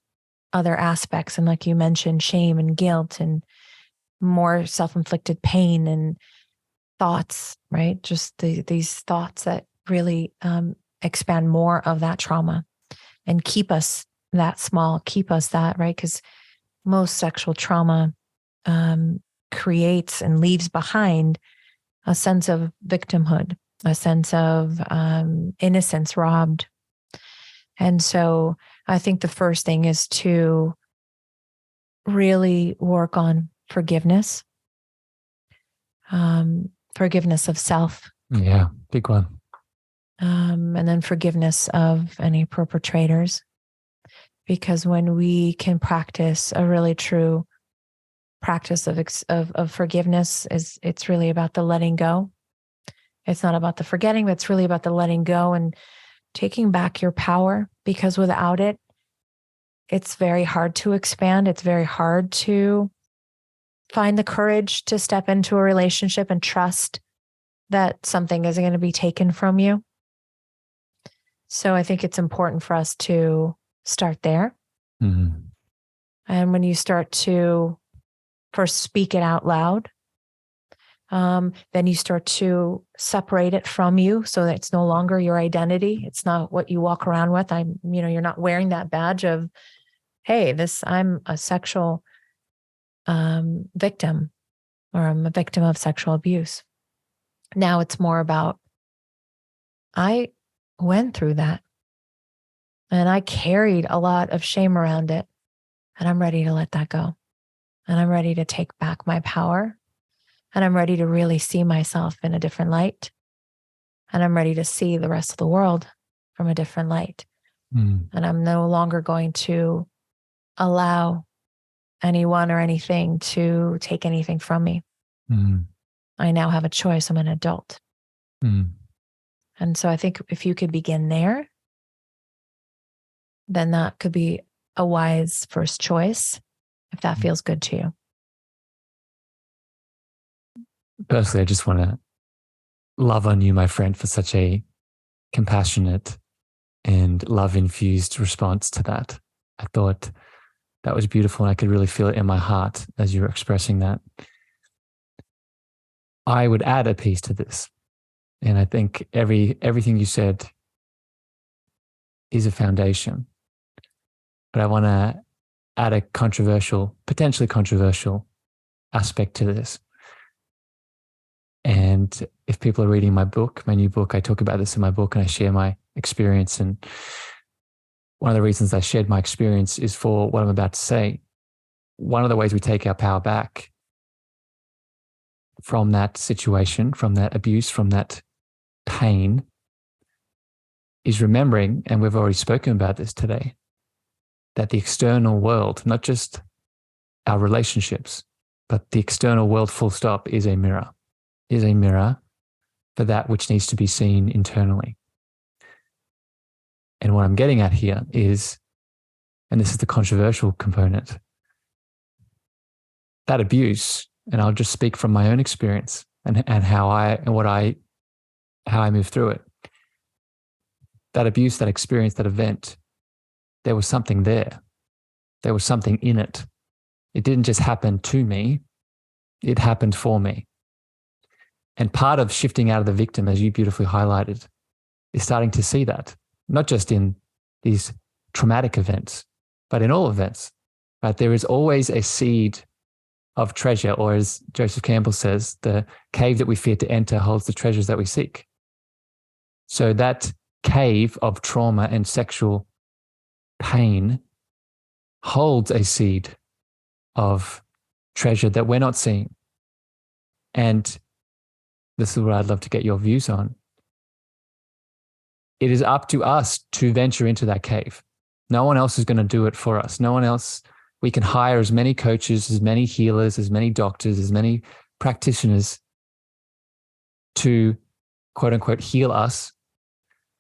other aspects. And like you mentioned, shame and guilt and more self-inflicted pain and thoughts, right? Just these thoughts that really expand more of that trauma and keep us that small, keep us that, right? Because most sexual trauma creates and leaves behind a sense of victimhood, a sense of innocence robbed. And so I think the first thing is to really work on forgiveness, forgiveness of self. Yeah, big one. And then forgiveness of any perpetrators. Because when we can practice a really true practice of forgiveness, it's really about the letting go. It's not about the forgetting, but it's really about the letting go and taking back your power, because without it, it's very hard to expand. It's very hard to find the courage to step into a relationship and trust that something isn't going to be taken from you. So I think it's important for us to start there. Mm-hmm. And when you start to first speak it out loud, then you start to separate it from you so that it's no longer your identity. It's not what you walk around with. You're not wearing that badge of, hey, I'm a sexual victim, or I'm a victim of sexual abuse. Now it's more about, I went through that and I carried a lot of shame around it, and I'm ready to let that go. And I'm ready to take back my power, and I'm ready to really see myself in a different light. And I'm ready to see the rest of the world from a different light. And I'm no longer going to allow anyone or anything to take anything from me. I now have a choice. I'm an adult. And so I think if you could begin there, then that could be a wise first choice, if that feels good to you. Personally, I just want to love on you, my friend, for such a compassionate and love-infused response to that. I thought that was beautiful, and I could really feel it in my heart as you were expressing that. I would add a piece to this, and I think everything you said is a foundation. But I want to add a potentially controversial aspect to this. And if people are reading my new book, I talk about this in my book, and I share my experience. And one of the reasons I shared my experience is for what I'm about to say. One of the ways we take our power back from that situation, from that abuse, from that pain, is remembering, and we've already spoken about this today, that the external world, not just our relationships, but the external world full stop, is a mirror for that which needs to be seen internally. And what I'm getting at here is, and this is the controversial component, that abuse, and I'll just speak from my own experience and how I moved through it. That abuse, that experience, that event, there was something there. There was something in it. It didn't just happen to me, it happened for me. And part of shifting out of the victim, as you beautifully highlighted, is starting to see that, not just in these traumatic events, but in all events. Right? There is always a seed of treasure, or as Joseph Campbell says, the cave that we fear to enter holds the treasures that we seek. So that cave of trauma and sexual pain holds a seed of treasure that we're not seeing. And this is what I'd love to get your views on. It is up to us to venture into that cave. No one else is going to do it for us. No one else. We can hire as many coaches, as many healers, as many doctors, as many practitioners to quote unquote heal us.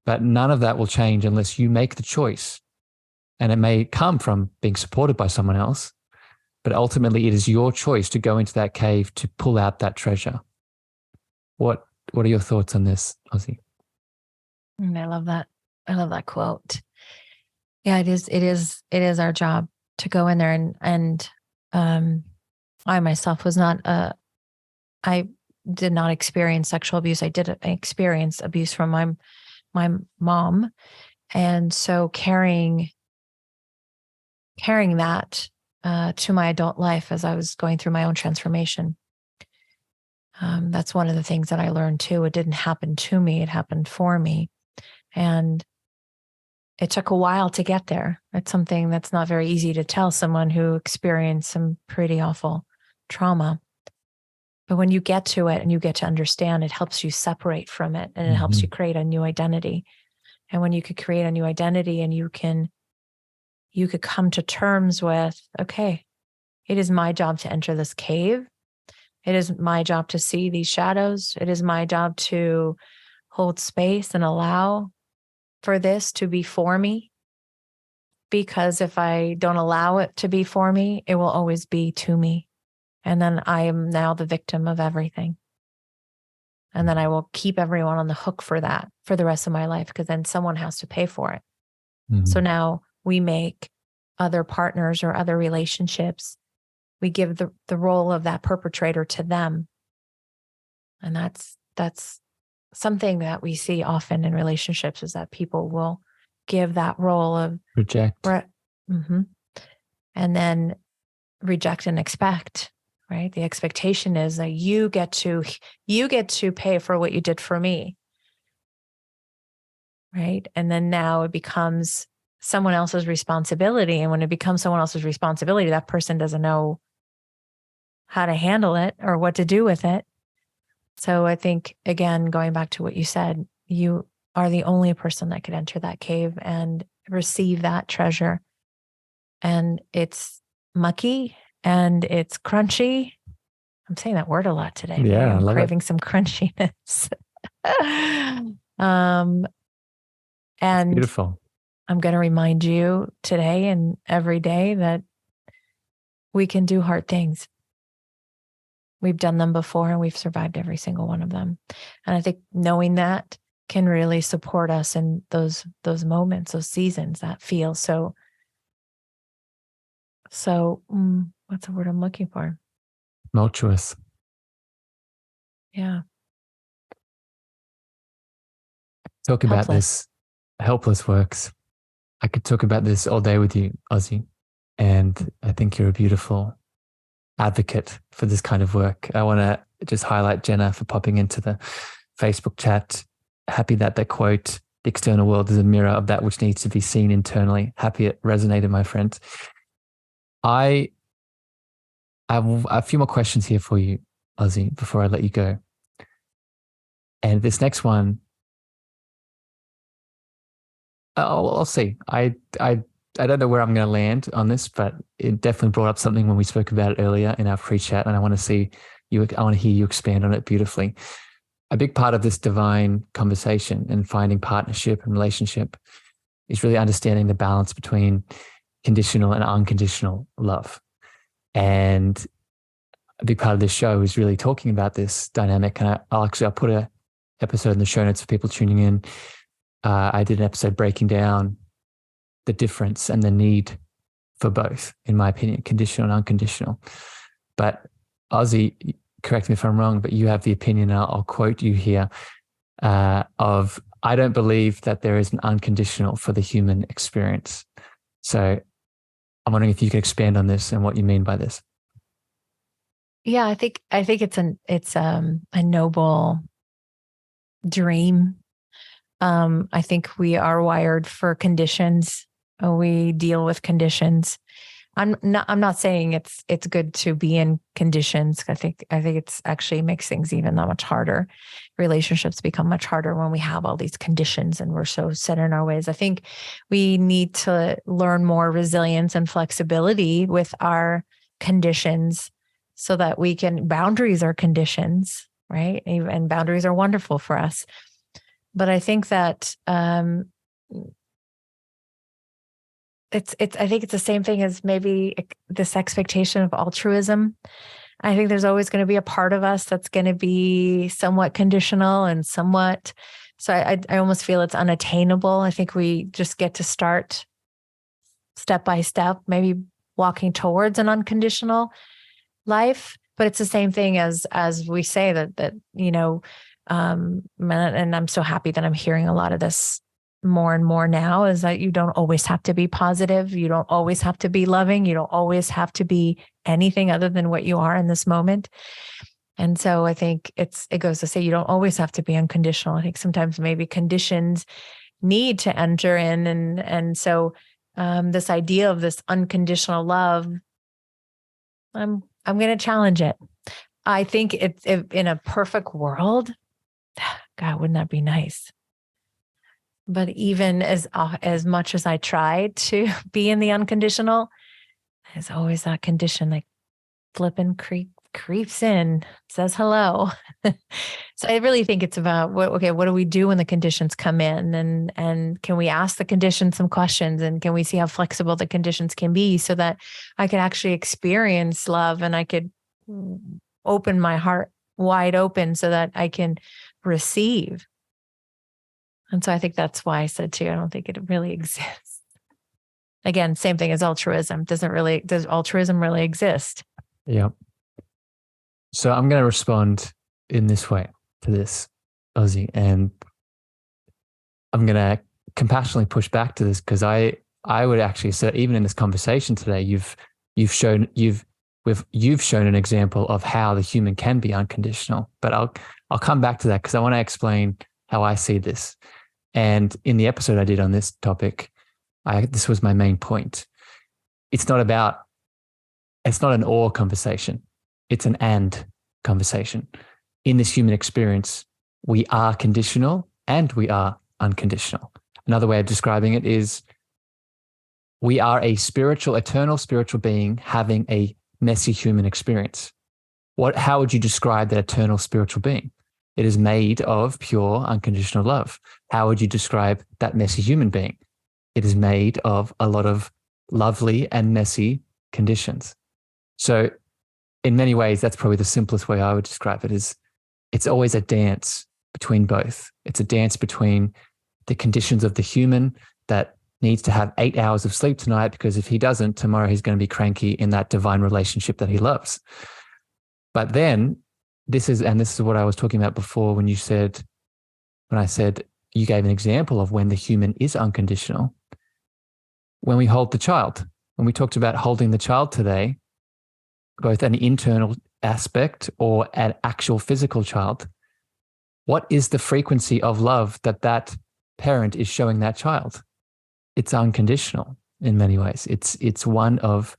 But none of that will change unless you make the choice. And it may come from being supported by someone else, but ultimately it is your choice to go into that cave to pull out that treasure. What are your thoughts on this, Ozzy? I love that. I love that quote. Yeah, it is our job to go in there, and I myself was not I did not experience sexual abuse. I did experience abuse from my mom. And so carrying that to my adult life as I was going through my own transformation. That's one of the things that I learned too. It didn't happen to me, it happened for me. And it took a while to get there. It's something that's not very easy to tell someone who experienced some pretty awful trauma. But when you get to it and you get to understand, it helps you separate from it, and it helps you create a new identity. And when you could create a new identity, and you could come to terms with, okay, it is my job to enter this cave. It is my job to see these shadows. It is my job to hold space and allow for this to be for me. Because if I don't allow it to be for me, it will always be to me. And then I am now the victim of everything. And then I will keep everyone on the hook for that for the rest of my life, because then someone has to pay for it. So now we make other partners or other relationships, we give the role of that perpetrator to them. And that's something that we see often in relationships, is that people will give that role of reject. And then reject and expect right? The expectation is that you get to pay for what you did for me, right? And then now it becomes someone else's responsibility. And when it becomes someone else's responsibility, that person doesn't know how to handle it or what to do with it. So I think, again, going back to what you said, you are the only person that could enter that cave and receive that treasure. And it's mucky and it's crunchy. I'm saying that word a lot today. Yeah, I'm craving it. some crunchiness. And It's beautiful. I'm going to remind you today and every day that we can do hard things. We've done them before and we've survived every single one of them. And I think knowing that can really support us in those moments, those seasons that feel so what's the word I'm looking for? Tumultuous. Yeah. Talk about this. Helpless works. I could talk about this all day with you, Ozzy. And I think you're a beautiful advocate for this kind of work. I want to just highlight Jenna for popping into the Facebook chat. Happy that the quote, the external world is a mirror of that which needs to be seen internally. Happy it resonated, my friend. I have a few more questions here for you, Ozzy, before I let you go. And this next one, I'll see. I don't know where I'm going to land on this, but it definitely brought up something when we spoke about it earlier in our pre-chat, and I want to hear you expand on it beautifully. A big part of this divine conversation and finding partnership and relationship is really understanding the balance between conditional and unconditional love. And a big part of this show is really talking about this dynamic. And I'll put an episode in the show notes for people tuning in. I did an episode breaking down the difference and the need for both, in my opinion, conditional and unconditional. But Ozzy, correct me if I'm wrong, but you have the opinion, and I'll quote you here, of, I don't believe that there is an unconditional for the human experience. So I'm wondering if you could expand on this and what you mean by this. Yeah, I think it's a noble dream. I think we are wired for conditions. We deal with conditions. I'm not saying it's good to be in conditions. I think it's actually makes things even that much harder. Relationships become much harder when we have all these conditions and we're so set in our ways. I think we need to learn more resilience and flexibility with our conditions so that boundaries are conditions, right? And boundaries are wonderful for us. But I think that I think it's the same thing as maybe this expectation of altruism. I think there's always going to be a part of us that's going to be somewhat conditional and somewhat. So I almost feel it's unattainable. I think we just get to start step by step, maybe walking towards an unconditional life. But it's the same thing as we say that and I'm so happy that I'm hearing a lot of this more and more now, is that you don't always have to be positive. You don't always have to be loving. You don't always have to be anything other than what you are in this moment. And so I think it goes to say you don't always have to be unconditional. I think sometimes maybe conditions need to enter in. And so this idea of this unconditional love, I'm going to challenge it. I think if in a perfect world, God, wouldn't that be nice? But even as much as I try to be in the unconditional, there's always that condition like flipping creeps in, says hello. So I really think it's about what do we do when the conditions come in, and can we ask the conditions some questions, and can we see how flexible the conditions can be so that I can actually experience love and I could open my heart wide open so that I can receive. And so I think that's why I said to you, I don't think it really exists. Again, same thing as altruism. Does altruism really exist? Yeah. So I'm going to respond in this way to this, Ozzy, and I'm going to compassionately push back to this, because I would actually say, even in this conversation today, you've you've shown an example of how the human can be unconditional. But I'll come back to that because I want to explain how I see this. And in the episode I did on this topic, this was my main point. It's not an or conversation. It's an and conversation. In this human experience, we are conditional and we are unconditional. Another way of describing it is we are a eternal spiritual being having a messy human experience. How would you describe that eternal spiritual being? It is made of pure unconditional love. How would you describe that messy human being? It is made of a lot of lovely and messy conditions. So in many ways, that's probably the simplest way I would describe it. Is it's always a dance between both. It's a dance between the conditions of the human that needs to have 8 hours of sleep tonight, because if he doesn't, tomorrow he's going to be cranky in that divine relationship that he loves. But then this is what I was talking about before when I said you gave an example of when the human is unconditional. When we hold the child, when we talked about holding the child today, both an internal aspect or an actual physical child, what is the frequency of love that parent is showing that child? It's unconditional in many ways. It's one of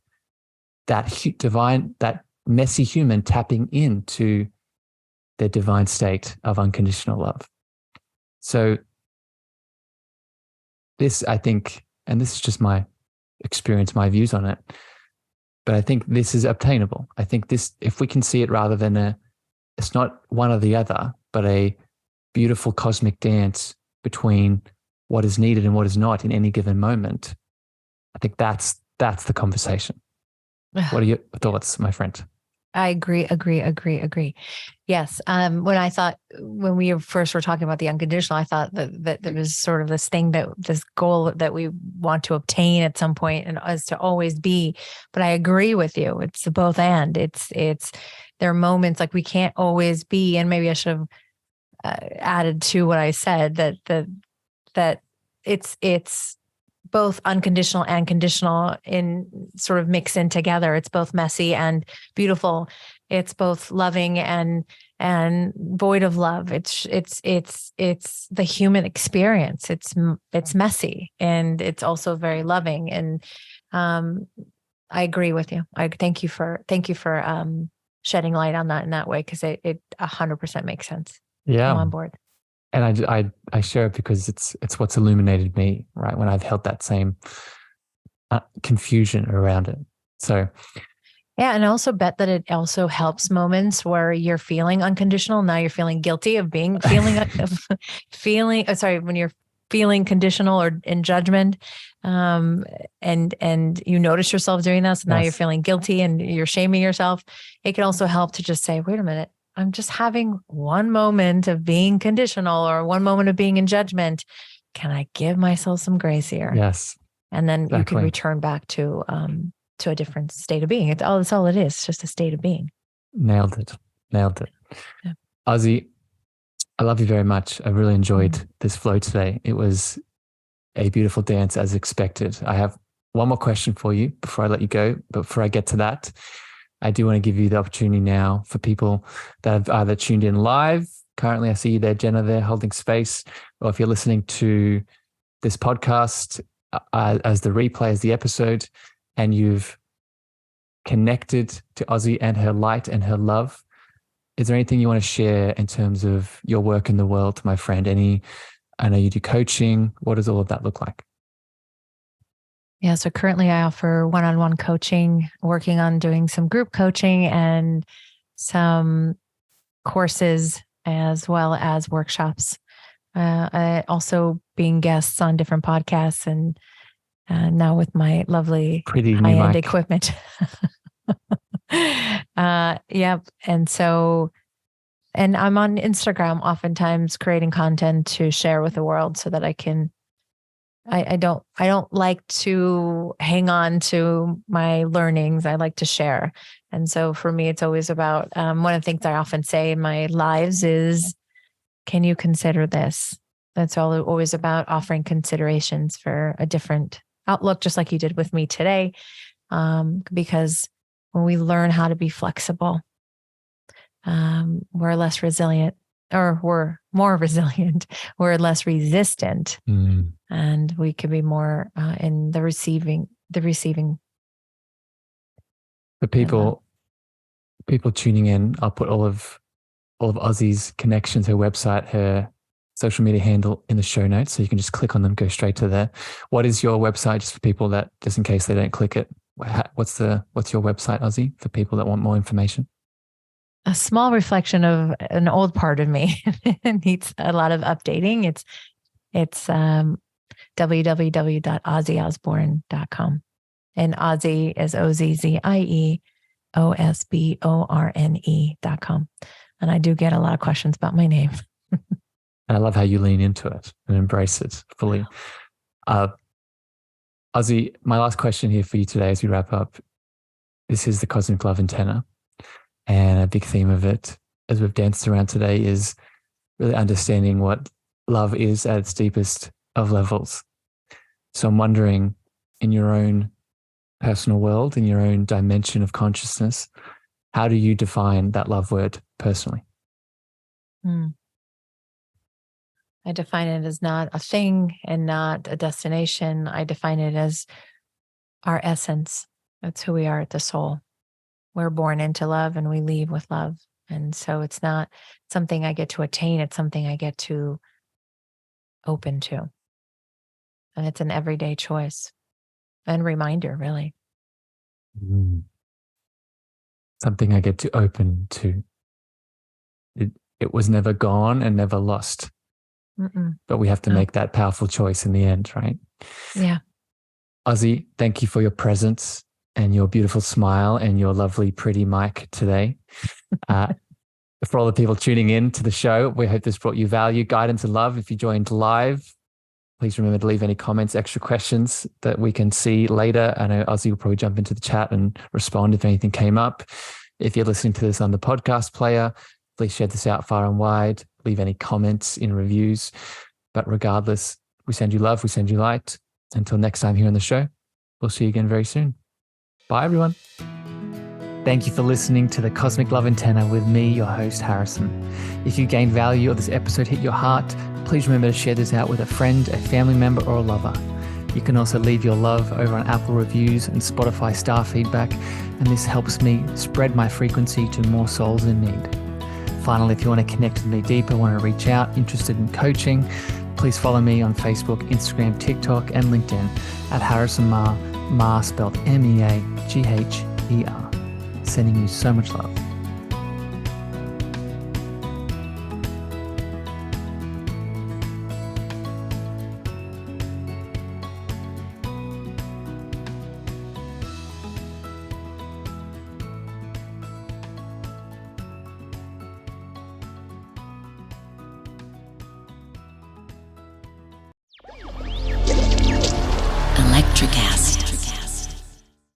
that divine, that messy human tapping into their divine state of unconditional love. So this, I think, and this is just my experience, my views on it, but I think this is obtainable. I think this, if we can see it rather than it's not one or the other, but a beautiful cosmic dance between what is needed and what is not in any given moment, I think that's the conversation. What are your thoughts, my friend? I agree. Yes. When we first were talking about the unconditional, I thought that there was sort of this goal that we want to obtain at some point and as to always be. But I agree with you. It's both and. There are moments like we can't always be, and maybe I should have added to what I said that it's both unconditional and conditional in sort of mix in together. It's both messy and beautiful. It's both loving and void of love. It's the human experience. It's messy and it's also very loving. And I agree with you. I thank you for shedding light on that in that way, because it 100% makes sense. Yeah, I'm on board. And I share it because it's what's illuminated me, right? When I've held that same confusion around it. So, yeah. And I also bet that it also helps moments where you're feeling unconditional. Now you're feeling guilty of when you're feeling conditional or in judgment, and you notice yourself doing that. So now you're feeling guilty and you're shaming yourself. It can also help to just say, wait a minute, I'm just having one moment of being conditional or one moment of being in judgment. Can I give myself some grace here? Yes. And then you can return back to a different state of being. That's all it is. It's just a state of being. Nailed it. Yeah. Ozzy, I love you very much. I really enjoyed this flow today. It was a beautiful dance as expected. I have one more question for you before I let you go. But before I get to that, I do want to give you the opportunity now for people that have either tuned in live. Currently, I see you there, Jenna, there holding space. Or if you're listening to this podcast as the replay, as the episode, and you've connected to Ozzy and her light and her love, is there anything you want to share in terms of your work in the world, my friend? I know you do coaching. What does all of that look like? Yeah. So currently I offer one-on-one coaching, working on doing some group coaching and some courses as well as workshops. I also being guests on different podcasts and now with my lovely high-end equipment. Yep. And I'm on Instagram oftentimes creating content to share with the world so that I don't like to hang on to my learnings. I like to share. And so for me, it's always about, one of the things I often say in my lives is, can you consider this? That's always about offering considerations for a different outlook, just like you did with me today. Because when we learn how to be flexible, we're less resilient, or we're more resilient. We're less resistant, and we can be more in the receiving. For people tuning in, I'll put all of Ozzy's connections, her website, her social media handle in the show notes, so you can just click on them, go straight to there. What is your website, just for people that, just in case they don't click it? What's your website, Ozzy, for people that want more information? A small reflection of an old part of me. It needs a lot of updating. It's www.ozzyosborne.com. And Ozzy is OZZIEOSBORNE.com. And I do get a lot of questions about my name. And I love how you lean into it and embrace it fully. Ozzy, my last question here for you today as we wrap up. This is the Cosmic Love Antenna. And a big theme of it, as we've danced around today, is really understanding what love is at its deepest of levels. So I'm wondering, in your own personal world, in your own dimension of consciousness, how do you define that love word personally? I define it as not a thing and not a destination. I define it as our essence. That's who we are at the soul. We're born into love and we leave with love. And so it's not something I get to attain. It's something I get to open to. And it's an everyday choice and reminder, really. Something I get to open to. It was never gone and never lost. But we have to make that powerful choice in the end, right? Yeah. Ozzy, thank you for your presence and your beautiful smile and your lovely, pretty mic today. For all the people tuning in to the show, we hope this brought you value, guidance, and love. If you joined live, please remember to leave any comments, extra questions that we can see later. I know Ozzy will probably jump into the chat and respond if anything came up. If you're listening to this on the podcast player, please share this out far and wide. Leave any comments in reviews. But regardless, we send you love, we send you light. Until next time here on the show, we'll see you again very soon. Bye, everyone. Thank you for listening to the Cosmic Love Antenna with me, your host, Harrison. If you gained value or this episode hit your heart, please remember to share this out with a friend, a family member, or a lover. You can also leave your love over on Apple reviews and Spotify star feedback, and this helps me spread my frequency to more souls in need. Finally, if you want to connect with me deeper, want to reach out, interested in coaching, please follow me on Facebook, Instagram, TikTok, and LinkedIn at Harrison Meagher, spelled Meagher. Sending you so much love.